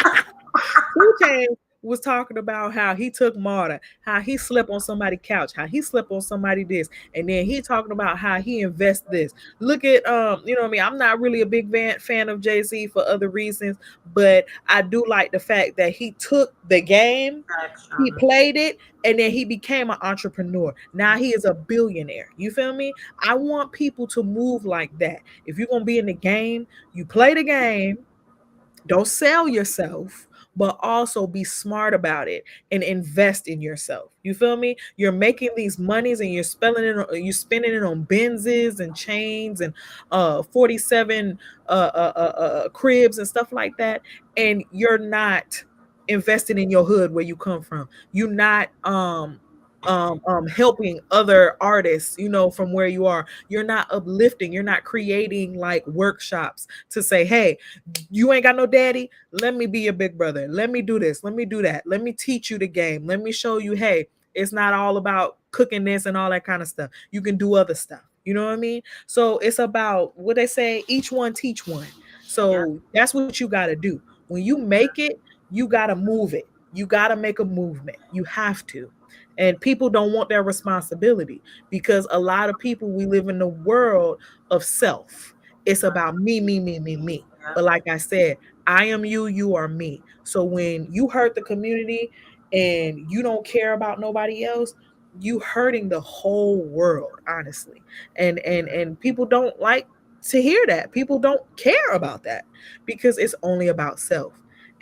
2 Chainz was talking about how he took Marta, how he slept on somebody's couch, how he slept on somebody this, and then he talking about how he invests this. Look at you know what I mean. I'm not really a big fan of Jay-Z for other reasons, but I do like the fact that he took the game, Facts, he Shauna. played it, and then he became an entrepreneur. Now he is a billionaire. You feel me? I want people to move like that. If you're gonna be in the game, you play the game, don't sell yourself, but also be smart about it and invest in yourself. You feel me? You're making these monies and you're spending it on Benzes and chains and 47 cribs and stuff like that, and you're not investing in your hood where you come from. You're not helping other artists, from where you are. You're not uplifting, you're not creating like workshops to say, hey, you ain't got no daddy, let me be your big brother, let me do this, let me do that, let me teach you the game, let me show you, hey, it's not all about cooking this and all that kind of stuff. You can do other stuff. You know what I mean? So it's about what they say, each one teach one. Yeah, So that's what you got to do. When you make it, you got to move it. You got to make a movement. You have to. And people don't want that responsibility because a lot of people, we live in the world of self. It's about me, me, me, me, me. yeah. But like I said, I am you, you are me. So when you hurt the community and you don't care about nobody else, you hurting the whole world, honestly. And people don't like to hear that. People don't care about that because it's only about self.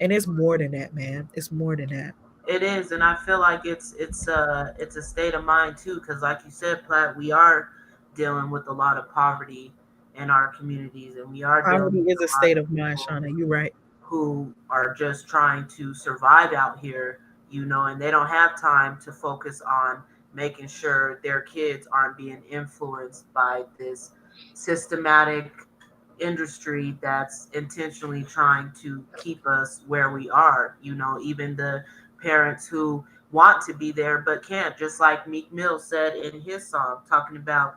And it's more than that, man. It's more than that. It is, and I feel like it's a state of mind too, because like you said, Platt, we are dealing with a lot of poverty in our communities, and we are dealing Poverty with is a a lot state of of mind, people Shauna. You're right. who are just trying to survive out here, and they don't have time to focus on making sure their kids aren't being influenced by this systematic industry that's intentionally trying to keep us where we are. Even the parents who want to be there but can't, just like Meek Mill said in his song, talking about,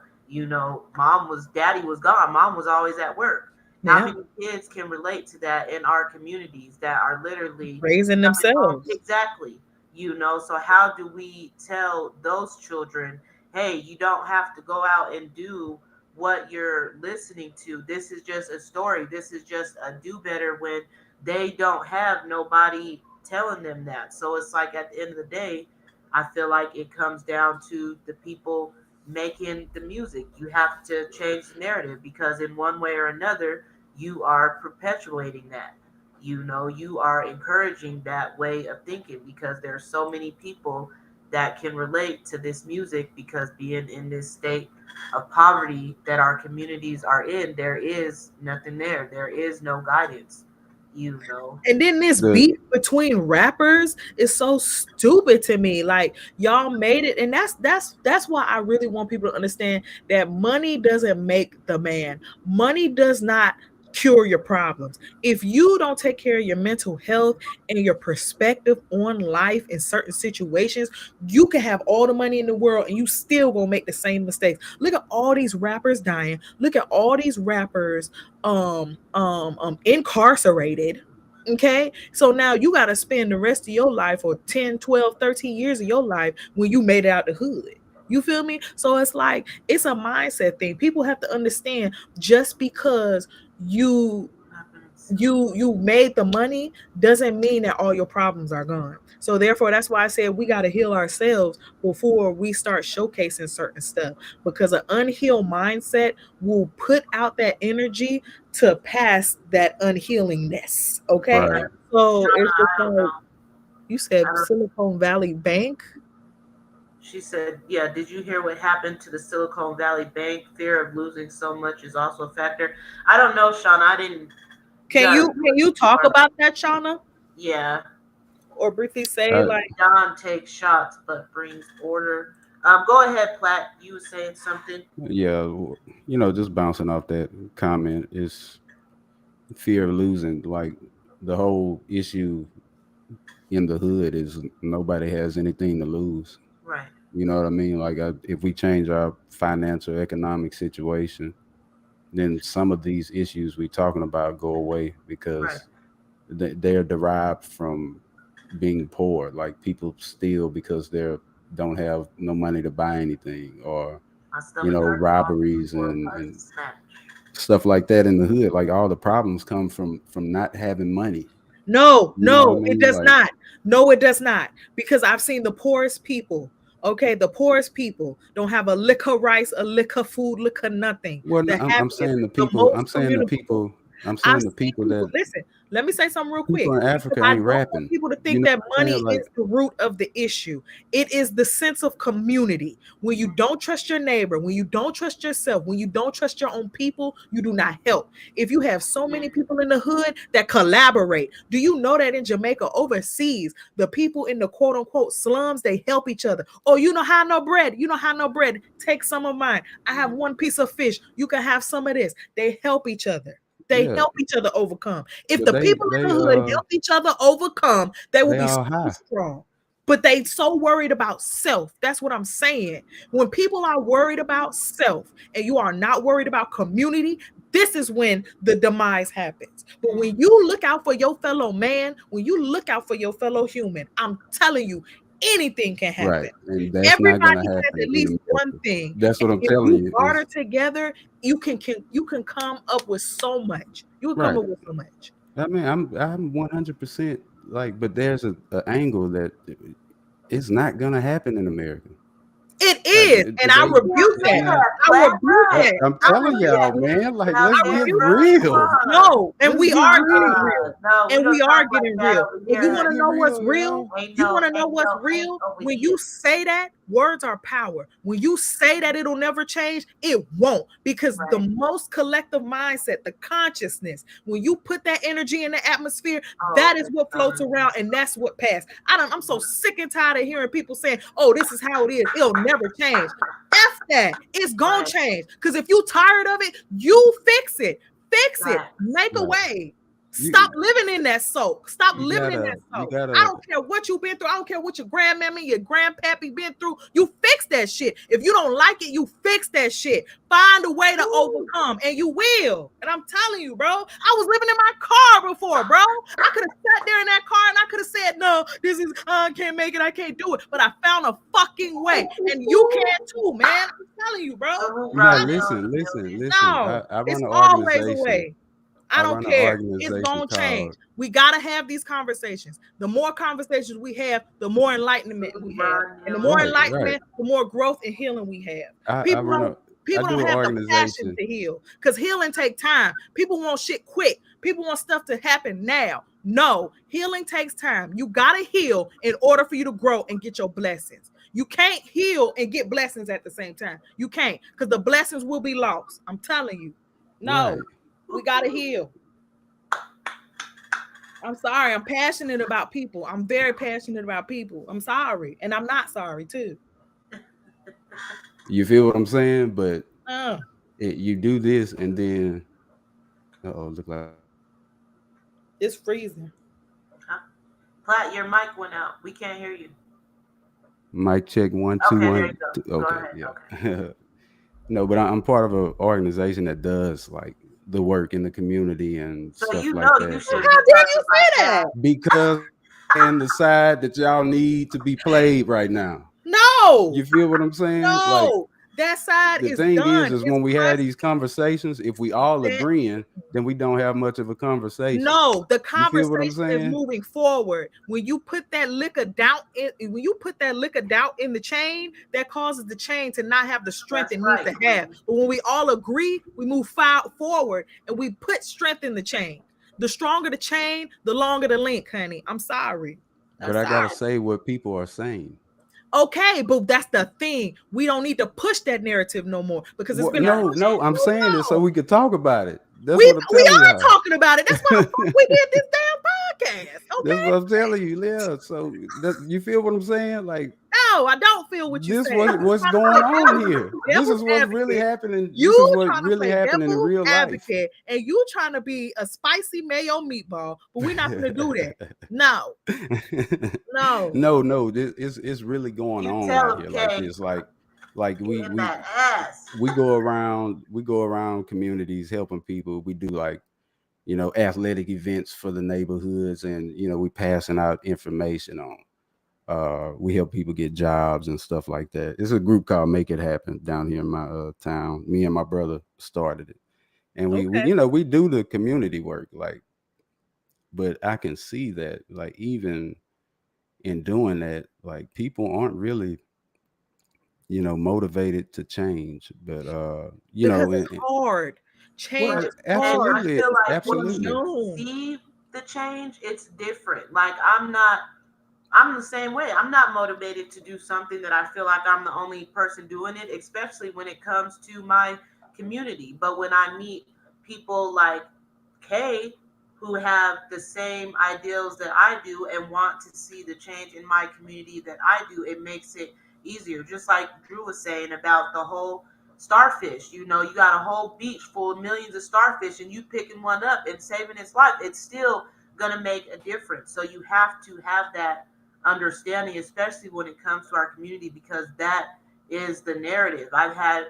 daddy was gone, mom was always at work. How Yeah. many kids can relate to that in our communities that are literally Raising coming home? themselves. Exactly. So how do we tell those children, hey, you don't have to go out and do what you're listening to? This is just a story. This is just a do better, when they don't have nobody telling them that. So it's like, at the end of the day, I feel like it comes down to the people making the music. You have to change the narrative, because in one way or another, you are perpetuating that. You are encouraging that way of thinking, because there's so many people that can relate to this music, because being in this state of poverty that our communities are in, there is nothing there. There is no guidance, you know. And then this The beef between rappers is so stupid to me. Like y'all made it, and that's why I really want people to understand that money doesn't make the man. Money does not cure your problems. If you don't take care of your mental health and your perspective on life in certain situations, you can have all the money in the world and you still gonna make the same mistakes. Look at all these rappers dying. Look at all these rappers incarcerated. Okay, so now you got to spend the rest of your life, or 10, 12, 13 years of your life, when you made it out the hood. You feel me? So it's like, it's a mindset thing. People have to understand, just because you you made the money doesn't mean that all your problems are gone. So therefore, that's why I said we got to heal ourselves before we start showcasing certain stuff, because an unhealed mindset will put out that energy to pass that unhealingness. Okay, right. so Shauna, it's just I don't like know. you I said, don't, Silicon Valley Bank. she said, yeah, did you hear what happened to the Silicon Valley Bank? Fear of losing so much is also a factor. I don't know, Shauna. I didn't. You Can gotta you do can it you talk more. about that, Shauna, Yeah. or briefly say I, like, Don takes shots but brings order. Go ahead, Platt. You were saying something. yeah, just bouncing off that comment is fear of losing. Like the whole issue in the hood is nobody has anything to lose. Right. You know what I mean? Like if we change our financial economic situation, then some of these issues we talking about go away Right. because they're derived from being poor. Like people steal because they don't have no money to buy anything, or My stomach hurts robberies for a and pussy snatch. stuff like that in the hood. Like all the problems come from not having money. no, You know what I no, it mean? does Like, not. No, it does not. Because I've seen the poorest people. Okay, the poorest people don't have a lick of rice, a lick of food, lick of nothing. well, The I'm happiest, saying the the people. most communicable. I'm I've saying the seen people people. that Listen, let me say something real quick, people in because Africa I ain't don't want rapping. people to You think know that what I'm money saying? Like, is the root of the issue. It is the sense of community. When you don't trust your neighbor, when you don't trust yourself, when you don't trust your own people, you do not help. If you have so many people in the hood that collaborate, do you know that in Jamaica, overseas, the people in the quote unquote slums, they help each other? Oh, you know how no bread? You know how no bread? Take some of mine. I have one piece of fish. You can have some of this. They help each other. They yeah, help each other overcome. If but the people in the hood help each other overcome, they will they be so all high. strong. But they so worried about self. That's what I'm saying. When people are worried about self and you are not worried about community, this is when the demise happens. But when you look out for your fellow man, when you look out for your fellow human, I'm telling you, anything can happen. Right. And that's not Everybody gonna has happen at in least one America. thing. That's what And I'm if telling you you barter is together, you can come up with so much. You can come right. up with so much. I mean, I'm 100% like, but there's a angle that it's not gonna happen in America. It A is, and I rebuke it's that. not. I rebuke that. I'm I telling rebuke y'all, that. man. Like, Now, let's I get rebuke real. No, and Let's we get are getting real. real. No, we And we don't are talk like getting that real. over And you here. want to Get know what's real, real? y'all. Ain't You no, want to know ain't what's no, ain't real? over When here. you say that, words are power. When you say that it'll never change, it won't. Because the Right. most collective mindset, the consciousness, when you put that energy in the atmosphere, Oh, that is what floats around, and that's what passed. I'm so sick and tired of hearing people saying, "Oh, this is how it is. It'll never change." F that. It's gonna Right. change. Because if you tired of it, you fix it. Fix it. Right. Make a Right. way. You Stop living in that soak. Stop you living in gotta that you soak. I gotta don't care what you've been through. I don't care what your grandmammy, your grandpappy been through. You fix that shit. If you don't like it, you fix that shit. Find a way to overcome, and you will. And I'm telling you, bro, I was living in my car before, bro. I could have sat there in that car and I could have said, "No, this is I can't make it. I can't do it." But I found a fucking way, and you can too, man. I'm telling you, bro. Salute, now Rock listen, Hill, listen, Hill. listen. No, I it's run an always a organization. way. I I don't run an care. It's organization gonna change. called We gotta have these conversations. The more conversations we have, the more enlightenment we have, Ron and the Hill. more right. enlightenment, the more growth and healing we have. I run a I People do don't an have the passion organization. to heal because healing take time. People want shit quick. People want stuff to happen now. No, healing takes time. You gotta heal in order for you to grow and get your blessings. You can't heal and get blessings at the same time. You can't because the blessings will be lost. I'm telling you. No, Right. we gotta heal. I'm sorry. I'm passionate about people. I'm very passionate about people. I'm sorry. And I'm not sorry too. You feel what I'm saying? But Uh, you do this and then look like it's freezing. Huh? Plat, your mic went out. We can't hear you. mic check one, two, Okay, there you one, go. two. Go Okay, ahead. Okay. yeah. No, but I'm part of an organization that does like the work in the community and So stuff you like know you that. Well, shouldn't how be dare you talking like say that. that? Because and the side that y'all need to be played right now. No, You feel what I'm saying? Like no. That side the is thing done. is It's when we have these conversations, if we all that agreeing, then we don't have much of a conversation. no, the You feel what I'm conversation is saying? moving forward. When you put that lick of doubt in the chain, that causes the chain to not have the strength That's it needs right, to have. Queen. But when we all agree, we move forward and we put strength in the chain. The stronger the chain, the longer the link, honey. I'm sorry. I'm But I gotta sorry. say what people are saying. Okay, but that's the thing. We don't need to push that narrative no more because it's What? been Yeah. No, pushed no, I'm too saying this so we long. could talk about it. That's We what I'm we telling are y'all. talking about it. That's why the fuck we did this damn podcast. That's Okay. what I'm telling you, yeah. So you feel what I'm saying? Like No, I don't feel what you're this saying. was You what's trying to going play on here. This devil's is what's really advocate. happening. This is You what trying to really play happening in devil's real life. advocate, and you trying to be a spicy mayo meatball, but we're not gonna do that. No, no. No, no, this it's really going You on tell out him, here like Kay, this. Like we getting we that ass. we go around communities helping people. We do like athletic events for the neighborhoods, and we passing out information on we help people get jobs and stuff like that. It's a group called Make It Happen down here in my town. Me and my brother started it, and we Okay. we do the community work, like, but I can see that, like, even in doing that, like, people aren't really motivated to change. But Because it's hard. Change well, is And hard. I absolutely, feel It's like once you absolutely. unknown. see the change, it's different. Like I'm the same way. I'm not motivated to do something that I feel like I'm the only person doing it, especially when it comes to my community. But when I meet people like Kay who have the same ideals that I do and want to see the change in my community that I do, it makes it easier. Just like Drew was saying about the whole starfish. You know, you got a whole beach full of millions of starfish and you picking one up and saving its life. It's still gonna make a difference. So you have to have that understanding, especially when it comes to our community, because that is the narrative. I've had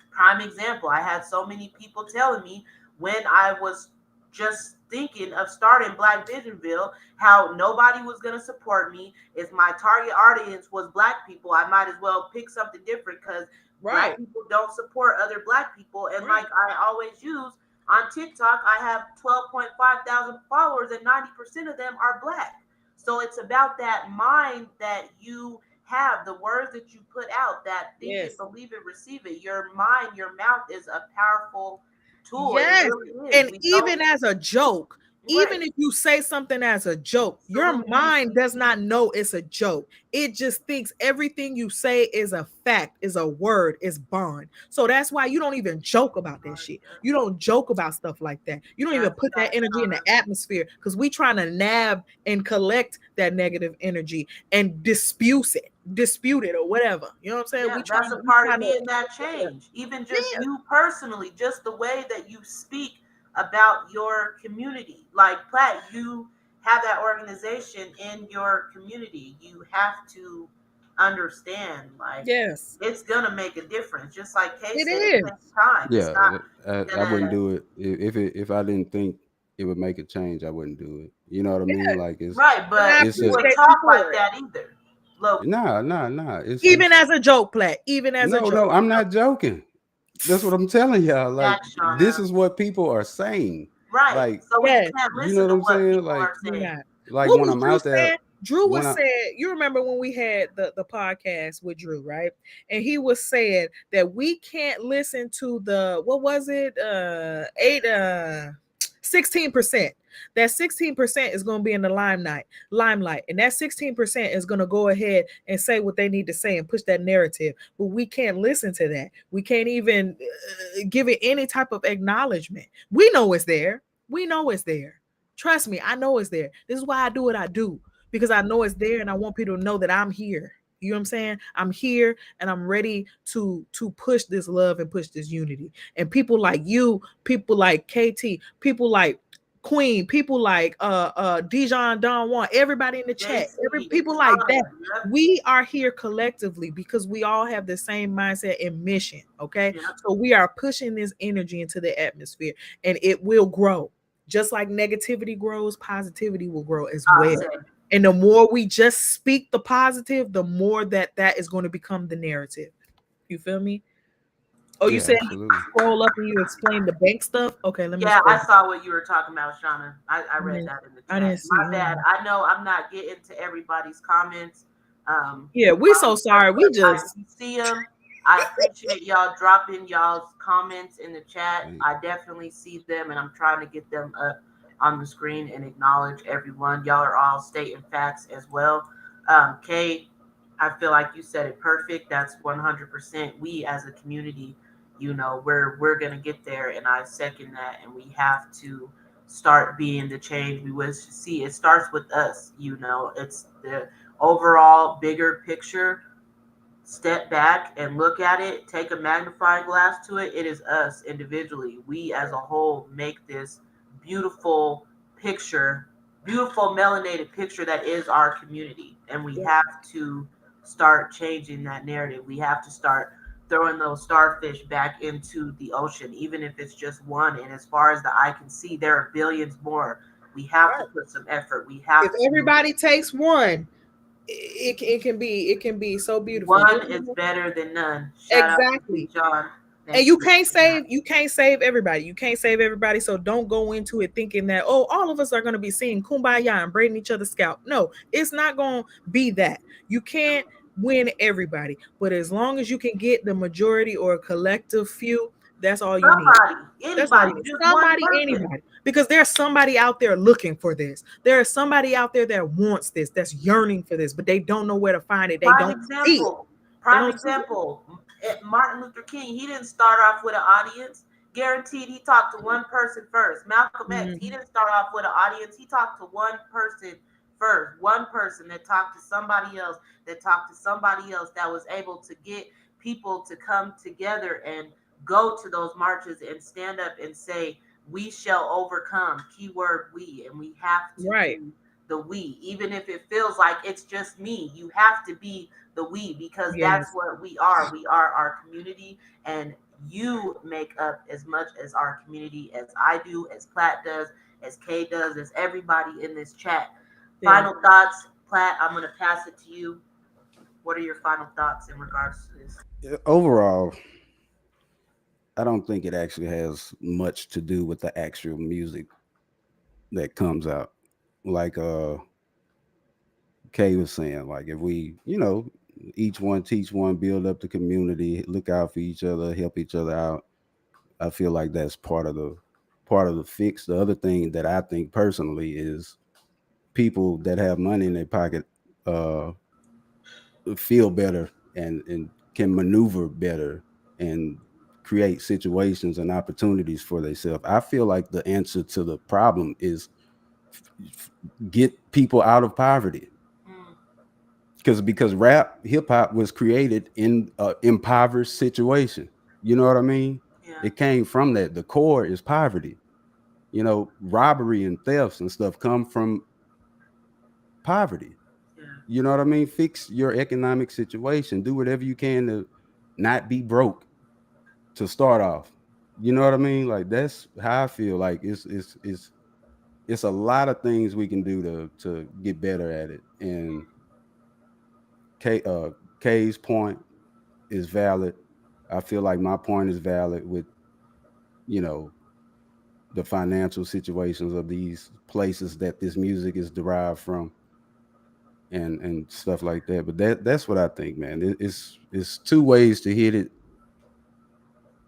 prime example. I had so many people telling me when I was just thinking of starting Black Visionville, how nobody was going to support me. If my target audience was Black people, I might as well pick something different because Right. Black people don't support other Black people. And Right. like I always use on TikTok, I have 12.5 thousand followers and 90% of them are Black. So it's about that mind that you have, the words that you put out, that think it, Yes. believe it, receive it. Your mind, your mouth is a powerful tool. It Yes. really is. And We even don't. as a joke, Right. even if you say something as a joke, your Absolutely. mind does not know it's a joke. It just thinks everything you say is a fact, is a word, is bond. So that's why you don't even joke about that shit. You don't joke about stuff like that. You don't even Yes, put that that's energy in the atmosphere because we trying to nab and collect that negative energy and dispute it or whatever. You know what I'm saying? yeah, that's a We part of trying to being that change. Even just yeah, you personally, just the way that you speak about your community. Like Platt, you have that organization in your community. You have to understand, like, yes, it's gonna make a difference. Just like Kay it said, it is. takes time. It's Yeah, not I wouldn't gonna. do it if I didn't think it would make a change. I wouldn't do it. You know what I mean? Like Right, And I but it's you a would appreciate you talk like for it. that either. Look, nah. Even It's as a joke, Platt. Even as a joke. no. I'm not joking. That's what I'm telling y'all. Like Jack this Shauna. is what people are saying. Right. Like So we Yes, can't you know listen what to I'm what saying? people are you're saying. not. Like What when was I'm Drew out there, saying? Drew when was I saying, you remember when we had the podcast with Drew, right? And he was saying that we can't listen to the what was it? 16%. That 16% is going to be in the limelight, and that 16% is going to go ahead and say what they need to say and push that narrative. But we can't listen to that. We can't even give it any type of acknowledgement. We know it's there. We know it's there. Trust me, I know it's there. This is why I do what I do, because I know it's there and I want people to know that I'm here. You know what I'm saying? I'm here and I'm ready to push this love and push this unity. And people like you, people like KT, people like Queen, people like Dijon Don Juan, everybody in the chat, every JC, people like Shauna, that. yep, We are here collectively because we all have the same mindset and mission. Okay. yep. So we are pushing this energy into the atmosphere and it will grow. Just like negativity grows, positivity will grow as I well. said, And the more we just speak the positive, the more that is going to become the narrative. You feel me? Oh, you yeah, said you absolutely. scroll up and you explain the bank stuff? Okay, let me yeah, I scroll. saw what you were talking about, Shauna. I I read didn't, that in the I chat. didn't see My bad. one. I know I'm not getting to everybody's comments. Yeah, we so sorry. We But I just do see them. I appreciate y'all dropping y'all's comments in the chat. Hey, I definitely see them, and I'm trying to get them up on the screen and acknowledge everyone. Y'all are all stating facts as well. Kay, I feel like you said it perfect. That's 100%. We as a community, we're gonna get there, and I second that. And we have to start being the change we wish to see. It starts with us. It's the overall bigger picture. Step back and look at it, take a magnifying glass to it. It is us individually. We as a whole make this beautiful picture, beautiful melanated picture that is our community. And we have to start changing that narrative. We have to start throwing those starfish back into the ocean, even if it's just one. And as far as the eye can see, there are billions more. We have to put some effort. We if have to. everybody takes one, it can be so beautiful. One is better than none. Shout out to Exactly. Big John. And Thank you you. can't save everybody. You can't save everybody. So don't go into it thinking that, oh, all of us are going to be singing kumbaya and braiding each other's scalp. No, it's not going to be that. You can't win everybody, but as long as you can get the majority or a collective few, that's all you need. Somebody, That's all anybody, you need. just one Somebody, person. anybody. Because there's somebody out there looking for this. There is somebody out there that wants this, that's yearning for this, but they don't know where to find it. They Prime don't see it. example. They Prime don't see it. example. Martin Luther King, he didn't start off with an audience. Guaranteed he talked to one person first. Malcolm X, he Mhm. didn't start off with an audience. He talked to one person first. One person that talked to somebody else, that talked to somebody else, that was able to get people to come together and go to those marches and stand up and say, we shall overcome. Keyword we. And we have to Right. be the we, even if it feels like it's just me. You have to be the we, because that's Yes. what we are. We are our community, and you make up as much as our community as I do, as Platt does, as Kay does, as everybody in this chat. Yeah. Final thoughts, Platt. I'm going to pass it to you. What are your final thoughts in regards to this? overall, I don't think it actually has much to do with the actual music that comes out. Like Kay was saying, like if we, each one teach one, build up the community, look out for each other, help each other out. I feel like that's part of the fix. The other thing that I think personally is people that have money in their pocket uh, feel better and can maneuver better and create situations and opportunities for themselves. I feel like the answer to the problem is get people out of poverty. Mm, Because rap hip hop was created in an impoverished situation. You know what I mean? yeah, It came from that. The core is poverty. Robbery and thefts and stuff come from poverty. yeah. You know what I mean? Fix your economic situation. Do whatever you can to not be broke to start off. You know what I mean? Like that's how I feel. Like it's a lot of things we can do to get better at it. And K's point is valid. I feel like my point is valid with you know the financial situations of these places that this music is derived from and stuff like that. But that's what I think, man. It's two ways to hit it.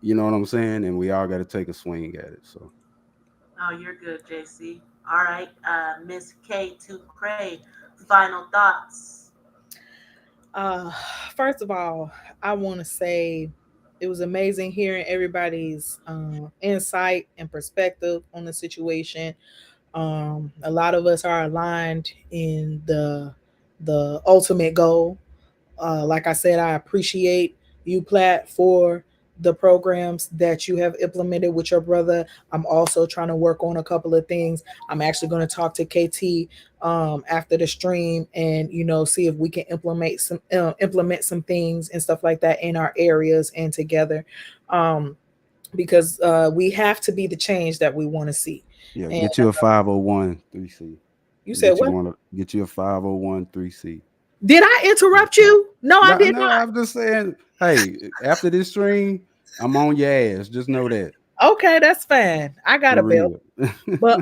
You know what I'm saying? And we all got to take a swing at it. So Oh, you're good, JC. All right, Miss K2 Cray, final thoughts. Uh, First of all, I want to say it was amazing hearing everybody's insight and perspective on the situation. A lot of us are aligned in the ultimate goal. Like I said, I appreciate you, Platt, for the programs that you have implemented with your brother. I'm also trying to work on a couple of things. I'm actually going to talk to KT after the stream, and see if we can implement some things and stuff like that in our areas and together, because we have to be the change that we want to see. yeah, And get you a 501(c). you said Get you what? want to get you a 501(c). Did I interrupt you? No, I No, did no, not. I'm just saying. Hey, after this stream, I'm on your ass. Just know that Okay, that's fine. I got for a belt. real. But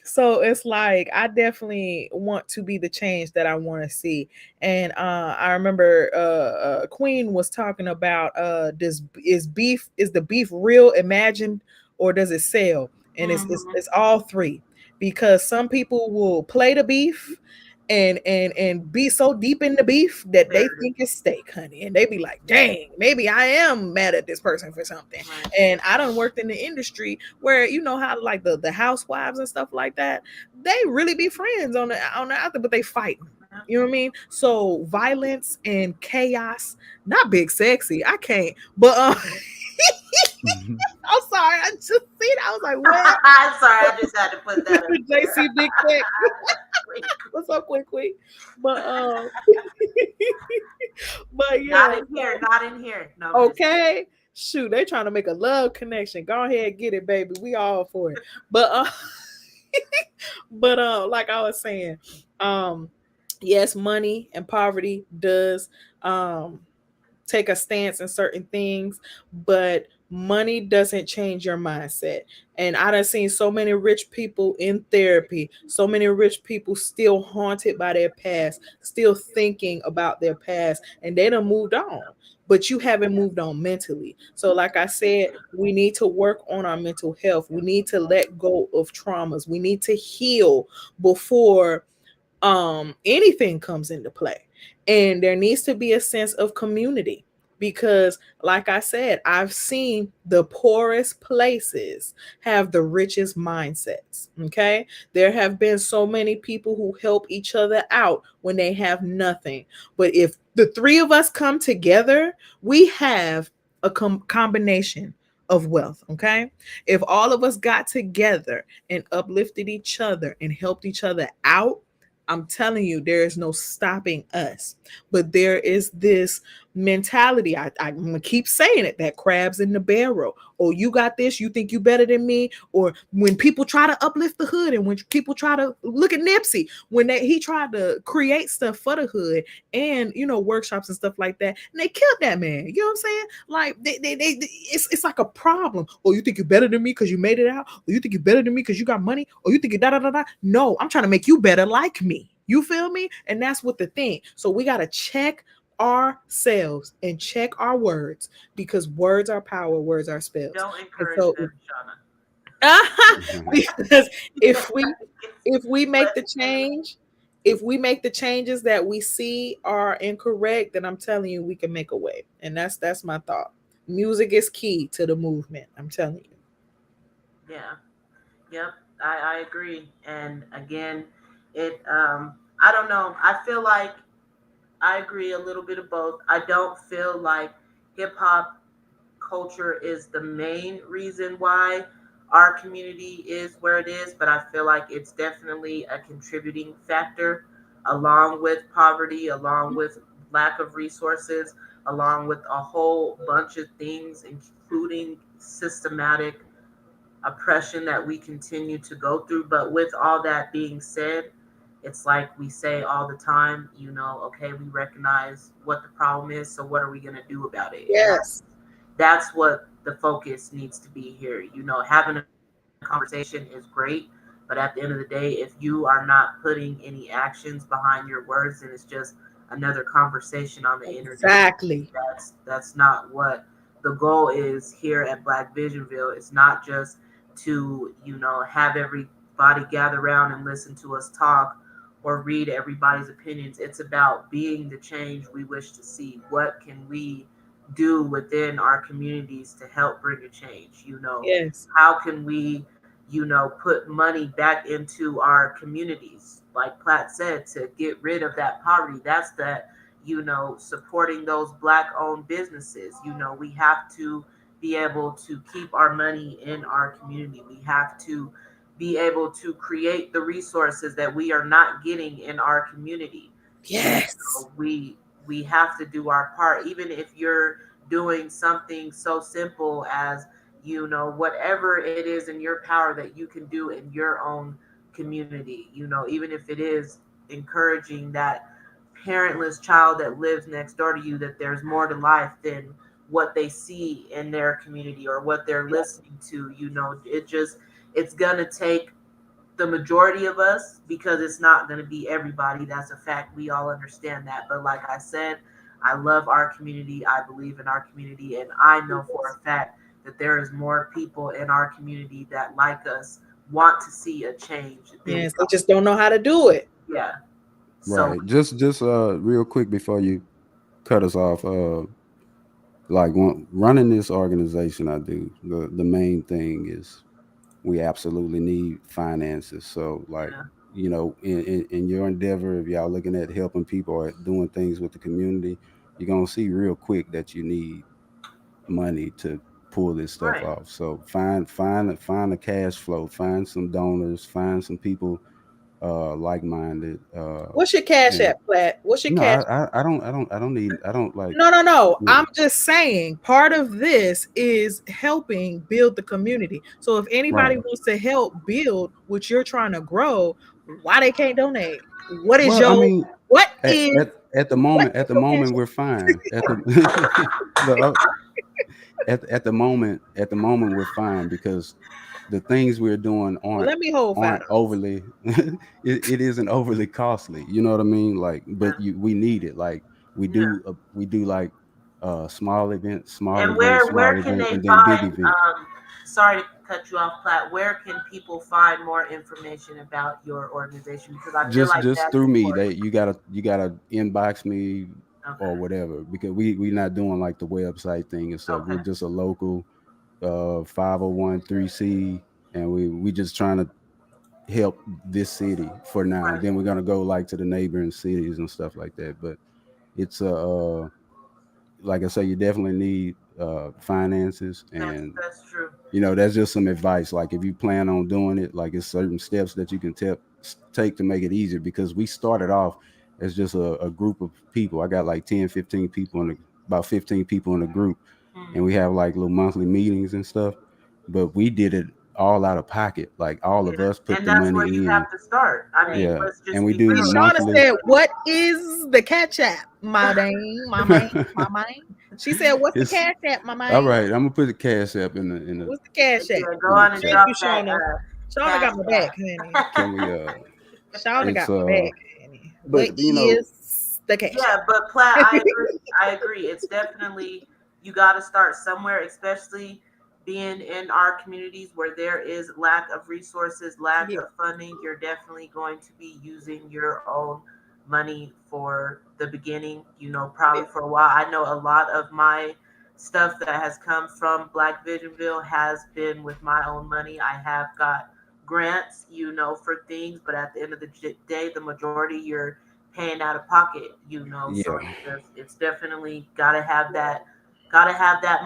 so it's like I definitely want to be the change that I want to see. And I remember Queen was talking about this is the beef real, imagined, or does it sell? And Mm-hmm. it's all three, because some people will play the beef and be so deep in the beef that they Narrative. think it's steak, honey. And they be like, dang, maybe I am mad at this person for something. Right. And I done worked in the industry where you know how like the housewives and stuff like that, they really be friends on the other, but they fighting. Yeah. You know what I mean? So violence and chaos, not big sexy. I can't. But I'm sorry. I just seen it. I was like, what? I'm sorry, I just had to put that up there. JC Big Tech. What's up, quick, quick? But but Not yeah. in here, not in here. No, I'm just Okay. Shoot, they trying to make a love connection. Go ahead, get it, baby. We all for it. But but like I was saying, um, yes, money and poverty does take a stance in certain things, but money doesn't change your mindset. And I done seen so many rich people in therapy, so many rich people still haunted by their past, still thinking about their past, and they done moved on. But you haven't moved on mentally. So, like I said, we need to work on our mental health. We need to let go of traumas. We need to heal before anything comes into play. And there needs to be a sense of community, because like I said, I've seen the poorest places have the richest mindsets. Okay, there have been so many people who help each other out when they have nothing, but if the three of us come together, we have a combination of wealth. Okay, if all of us got together and uplifted each other and helped each other out, I'm telling you, there is no stopping us. But there is this mentality. I'm gonna keep saying it, that crabs in the barrel. Oh, you got this, you think you better than me. Or when people try to uplift the hood, and when people try to look at Nipsey, when he tried to create stuff for the hood and workshops and stuff like that, and they killed that man. You know what I'm saying? Like it's like a problem. Oh, you think you're better than me because you made it out? Or you think you're better than me because you got money? Or you think you da da da da? No, I'm trying to make you better like me. You feel me? And that's what the thing. So we gotta check ourselves and check our words, because words are power, words are spells. Don't And encourage so them, Shauna. because if we make the But change, if we make the changes that we see are incorrect, then I'm telling you we can make a way. And that's my thought. Music is key to the movement, I'm telling you. yeah, yep, I agree. And again, it I don't know. I feel like I agree a little bit of both. I don't feel like hip hop culture is the main reason why our community is where it is, but I feel like it's definitely a contributing factor, along with poverty, along with lack of resources, along with a whole bunch of things, including systematic oppression that we continue to go through. But with all that being said, it's like we say all the time, okay, we recognize what the problem is, so what are we going to do about it? And Yes. that's what the focus needs to be here. Having a conversation is great, but at the end of the day, if you are not putting any actions behind your words, then it's just another conversation on the internet. Exactly. That's not what the goal is here at Black Visionville. It's not just to have everybody gather around and listen to us talk or read everybody's opinions. It's about being the change we wish to see. What can we do within our communities to help bring a change? Yes. How can we put money back into our communities, like Platt said, to get rid of that poverty? That's that, supporting those Black owned businesses. We have to be able to keep our money in our community. We have to be able to create the resources that we are not getting in our community. Yes. We have to do our part, even if you're doing something so simple as whatever it is in your power that you can do in your own community. Even if it is encouraging that parentless child that lives next door to you that there's more to life than what they see in their community or what they're listening to. It's gonna take the majority of us, because it's not going to be everybody. That's a fact. We all understand that. But like I said, I love our community. I believe in our community. And I know for a fact that there is more people in our community that, like us, want to see a change than Yes, they just don't know how to do it. yeah. So Right. Just real quick before you cut us off. Like running this organization, I do. The main thing is we absolutely need finances. So like, yeah, in your endeavor, if y'all looking at helping people or doing things with the community, you're gonna see real quick that you need money to pull this stuff right. off. So find a cash flow, find some donors, find some people like minded. What's your cash And app, Platt? What's your no, cash? I don't like No, no, no. yeah. I'm just saying part of this is helping build the community. So if anybody Right. wants to help build what you're trying to grow, why they can't donate? What is Well, I your mean, what at, is at at the what moment, is at the your cash moment we're app? fine. At the look, at the moment we're fine because the things we're doing Well, aren't let me hold aren't 5. overly it isn't overly costly. You know what I mean? Like, but Yeah, we need it. Like yeah. we do like And where small can event, they and then big find? event. Sorry to cut you off, Platt. Where can people find more information about your organization? Because I feel like Just that's through me. important. They you gotta inbox me or Okay. whatever because we not doing like the website thing and stuff. We're Okay. just a local 501c, and we just trying to help this city for now. Right. Then we're gonna go like to the neighboring cities and stuff like that. But it's like I say, you definitely need finances, and That's true. that's just some advice. Like if you plan on doing it, like it's certain steps that you can take to make it easier. Because we started off as just a group of people. I got like 10, 15 people about 15 people in the group, and Hmm. we have like little monthly meetings and stuff. But we did it all out of pocket. Like all of Yeah. us put And the that's where money you in. have to start. I Right. mean, Yeah, let's and just we be do See, real. Shauna monthly. said, "What is the cash app, my dang, my man, my man?" She said, "What's the It's cash app, my all man? right. I'm gonna put the cash app in the What's the cash app?" Yeah, go in the on and chat. Thank drop you, that Shauna. Shauna cash got my back, honey. app. Can we Shauna it's got my back, honey. What but is the cash. Yeah, but Platt, I agree. I agree. It's definitely, you got to start somewhere, especially being in our communities where there is lack of resources, lack Yeah. of funding. You're definitely going to be using your own money for the beginning, Yeah. probably for a while. I know a lot of my stuff that has come from Black Visionville has been with my own money. I have got grants, for things, but at the end of the day, the majority you're paying out of pocket, so Yeah, it's definitely gotta have that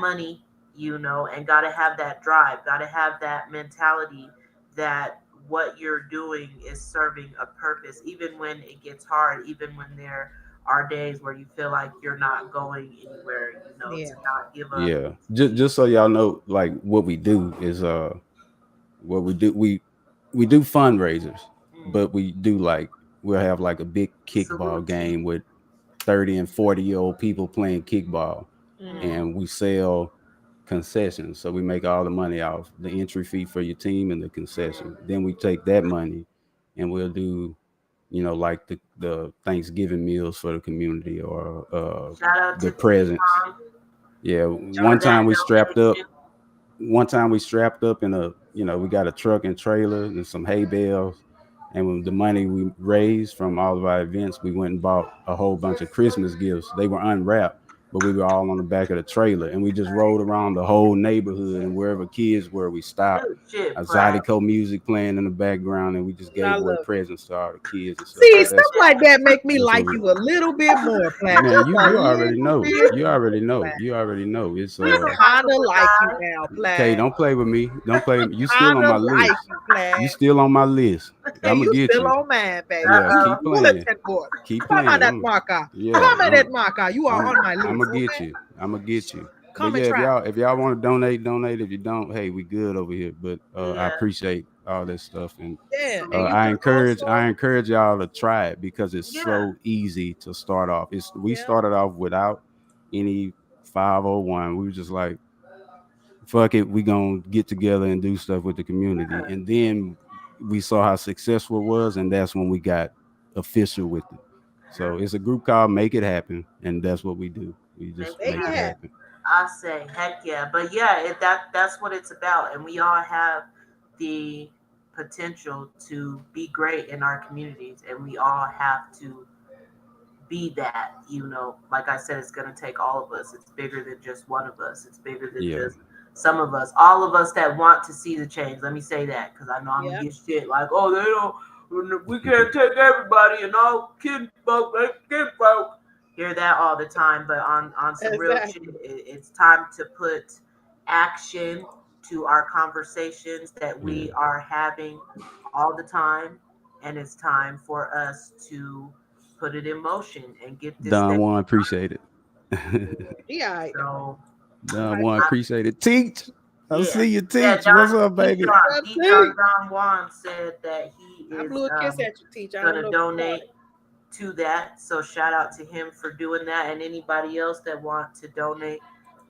money, and gotta have that drive, gotta have that mentality that what you're doing is serving a purpose, even when it gets hard, even when there are days where you feel like you're not going anywhere, Yeah. to not give up yeah. and to keep. Just so y'all know, like what we do is what we do we do fundraisers, Mm, but we do like we'll have like a big kickball salute to you. game with 30 and 40-year-old people playing kickball, Mhm. Mm, and we sell concessions. So we make all the money off the entry fee for your team and the concession. mm. Then we take that money and we'll do, like the Thanksgiving meals for the community or Shout out the to T presents. Tom Yeah, for one that time we strapped up. donation. One time we strapped up in we got a truck and trailer and some hay bales, and with the money we raised from all of our events, we went and bought a whole bunch of Christmas gifts. They were unwrapped, but we were all on the back of the trailer, and we just rode around the whole neighborhood, and wherever kids were, we stopped. Good shit, A Platt. Zydeco music playing in the background, and we just I gave away love it. presents to all the kids and stuff. See, So stuff like that make me that's what like we. you a little bit more, Platt. Man, Just you a you already little know. bit You more, already know. Platt. You already know. It's I He's a kind of likable like you guy. now, Okay, Platt. don't play with me. Don't play. You still Kind on of my like list. you, Platt. You still on my list. Hey, I'm gonna you get still you. on mine, baby. Yeah, Keep Uh-oh. keep playing. bulletin board. Keep Come on, playing. that marker. Yeah, Come on, that marker. You are on my I'm list, gonna get okay? you. I'm gonna get you. But Come and yeah, if try. y'all want to donate, donate. If you don't, hey, we good over here. But I Yeah, appreciate all this stuff, and Yeah, and you salute. I can encourage also, y'all to try it because it's Yeah, so easy to start off. We yeah, started off without any 501. We were just like, fuck it, we gonna get together and do stuff with the community. yeah, And then we saw how successful it was, and that's when we got official with it. yeah. So it's a group called Make It Happen, and that's what we do. We Make just it make make it it happen. happen. happen. I say, heck yeah. But yeah, that's what it's about. And we all have the potential to be great in our communities. And we all have to be that, like I said, it's going to take all of us. It's bigger than just one of us. It's bigger than Yeah. just some of us. All of us that want to see the change. Let me say that because I know I'm going Yeah. to get shit like, oh, they don't, we can't take everybody and all kid folk, kid folk. Hear that all the time. But on some real shit, Exactly. it's time to put action to our conversations that Yeah. we are having all the time. And it's time for us to put it in motion and get this Don thing. Juan, appreciate it. Yeah. So Don Like, Juan, I, appreciate it. Teach. I yeah, see you, yeah. Teach. What's up, D. baby? John, that's D. John it. Don Juan said that he I is blew a kiss at you, teacher. I don't gonna know if you caught donate to that. So shout out to him for doing that, and anybody else that want to donate,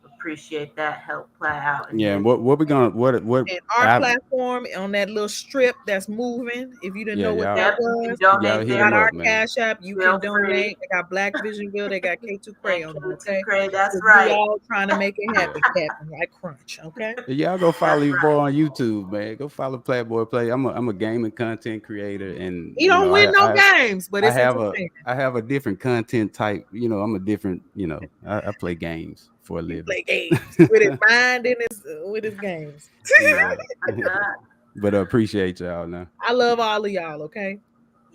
appreciate that. Help play out in Yeah, this. and what we gonna what it. And our I platform on that little strip that's moving, if you didn't yeah, know what that Yep, you can was, y'all donate we hit got him there. our up, man. Cash App. You can Feel free. donate. They got Black Visionville. They got K2 Cray And on them, K2 okay? Cray, So that's we right. all trying to make it happen, Captain, like Crunch, okay? Y'all go follow That's your boy right. on YouTube, man. Go follow Playboy Play. I'm a gaming content creator, and He don't win no games, but it's entertaining. I have a different content type. I'm a different. I play games for a He living. play games with his mind and his with his games. Yeah, Uh, but I appreciate y'all now. I love all of y'all, okay?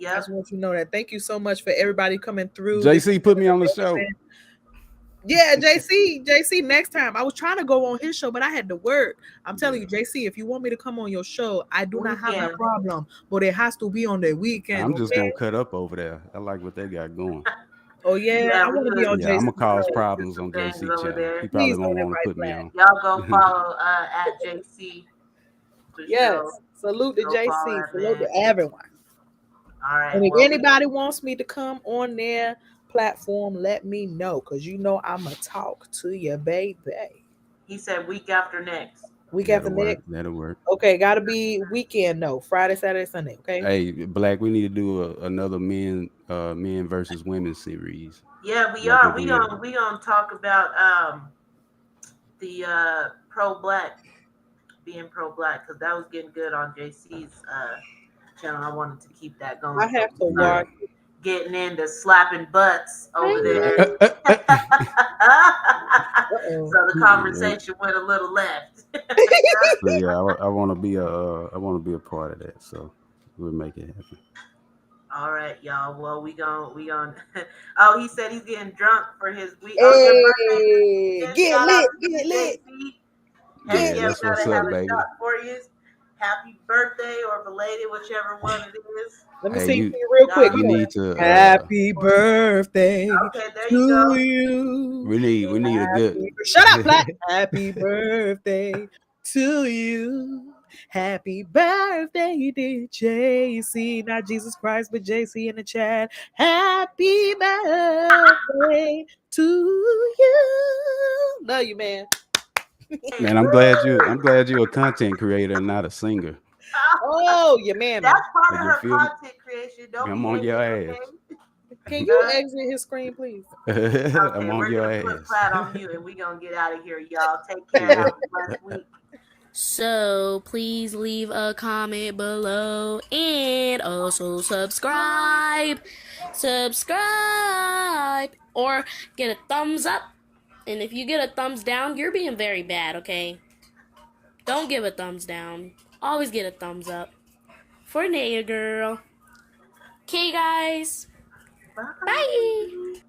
I yep. just want you to know that. Thank you so much for everybody coming through. This has JC put been me on the show. amazing. Yeah, JC, next time. I was trying to go on his show, but I had to work. I'm telling you, JC, if you want me to come on your show, I do not have no Weekend. problem, but it has to be on the weekend, I'm just gonna okay? cut up over there. I like what they got going. Oh yeah, Yeah, I we want to be could on Yeah, I'm JC gonna cause show. do problems some on things JC over channel. He there. probably Please won't don't want to invite put me Black. on. Y'all go follow at JC for sure. Yes, salute to Go follow JC, that salute to man. everyone. All right. And if Well, anybody wants me to come on their platform, let me know, cause you know I'ma talk to you, baby. he said week after next. Week after That'll work. next. That'll work. Okay, gotta be weekend. No, Friday, Saturday, Sunday. Okay. Hey, Black, we need to do another men versus women series. Yeah, we Like are. if we We gonna talk about the pro black being pro black because that was getting good on JC's channel. I wanted to keep that I going, so have we to yeah. watch. started getting into slapping butts over Uh there. oh. So the Yeah. conversation went a little left. So yeah, I want to be I want to be a part of that. So we'll make it happen. All right, y'all. Well, we going Oh, he said he's getting drunk for his week. Oh, your birthday this Hey, weekend. get Shout out lit, to you, get lit, JC. Heck get Yeah, yeah, we that's lit. what's gotta have up, a baby. shot for you. Happy birthday or belated, whichever one it is. Let me Hey, sing to you real quick. God you Come on. need to Happy birthday Okay, there you to go. you. we need a good Shut up, Black. Happy birthday to you. Happy birthday, dear JC. Not Jesus Christ, but JC in the chat. Happy birthday to you. Love you, man. Hey, man. I'm glad you're a content creator and not a singer. Oh, your mammy. that's part Like of you her feel me? content creation. Don't I'm be on your hating, ass. okay? Can you exit his screen, please? I'm Okay, on we're your gonna put ass. Plaid on mute and we're gonna get out of here, y'all. Take care. Yeah. Have a blessed week. So please leave a comment below and also subscribe. Subscribe or get a thumbs up. And if you get a thumbs down, you're being very bad, okay? Don't give a thumbs down. Always get a thumbs up. For Naya Girl. Okay, guys. Bye. Bye.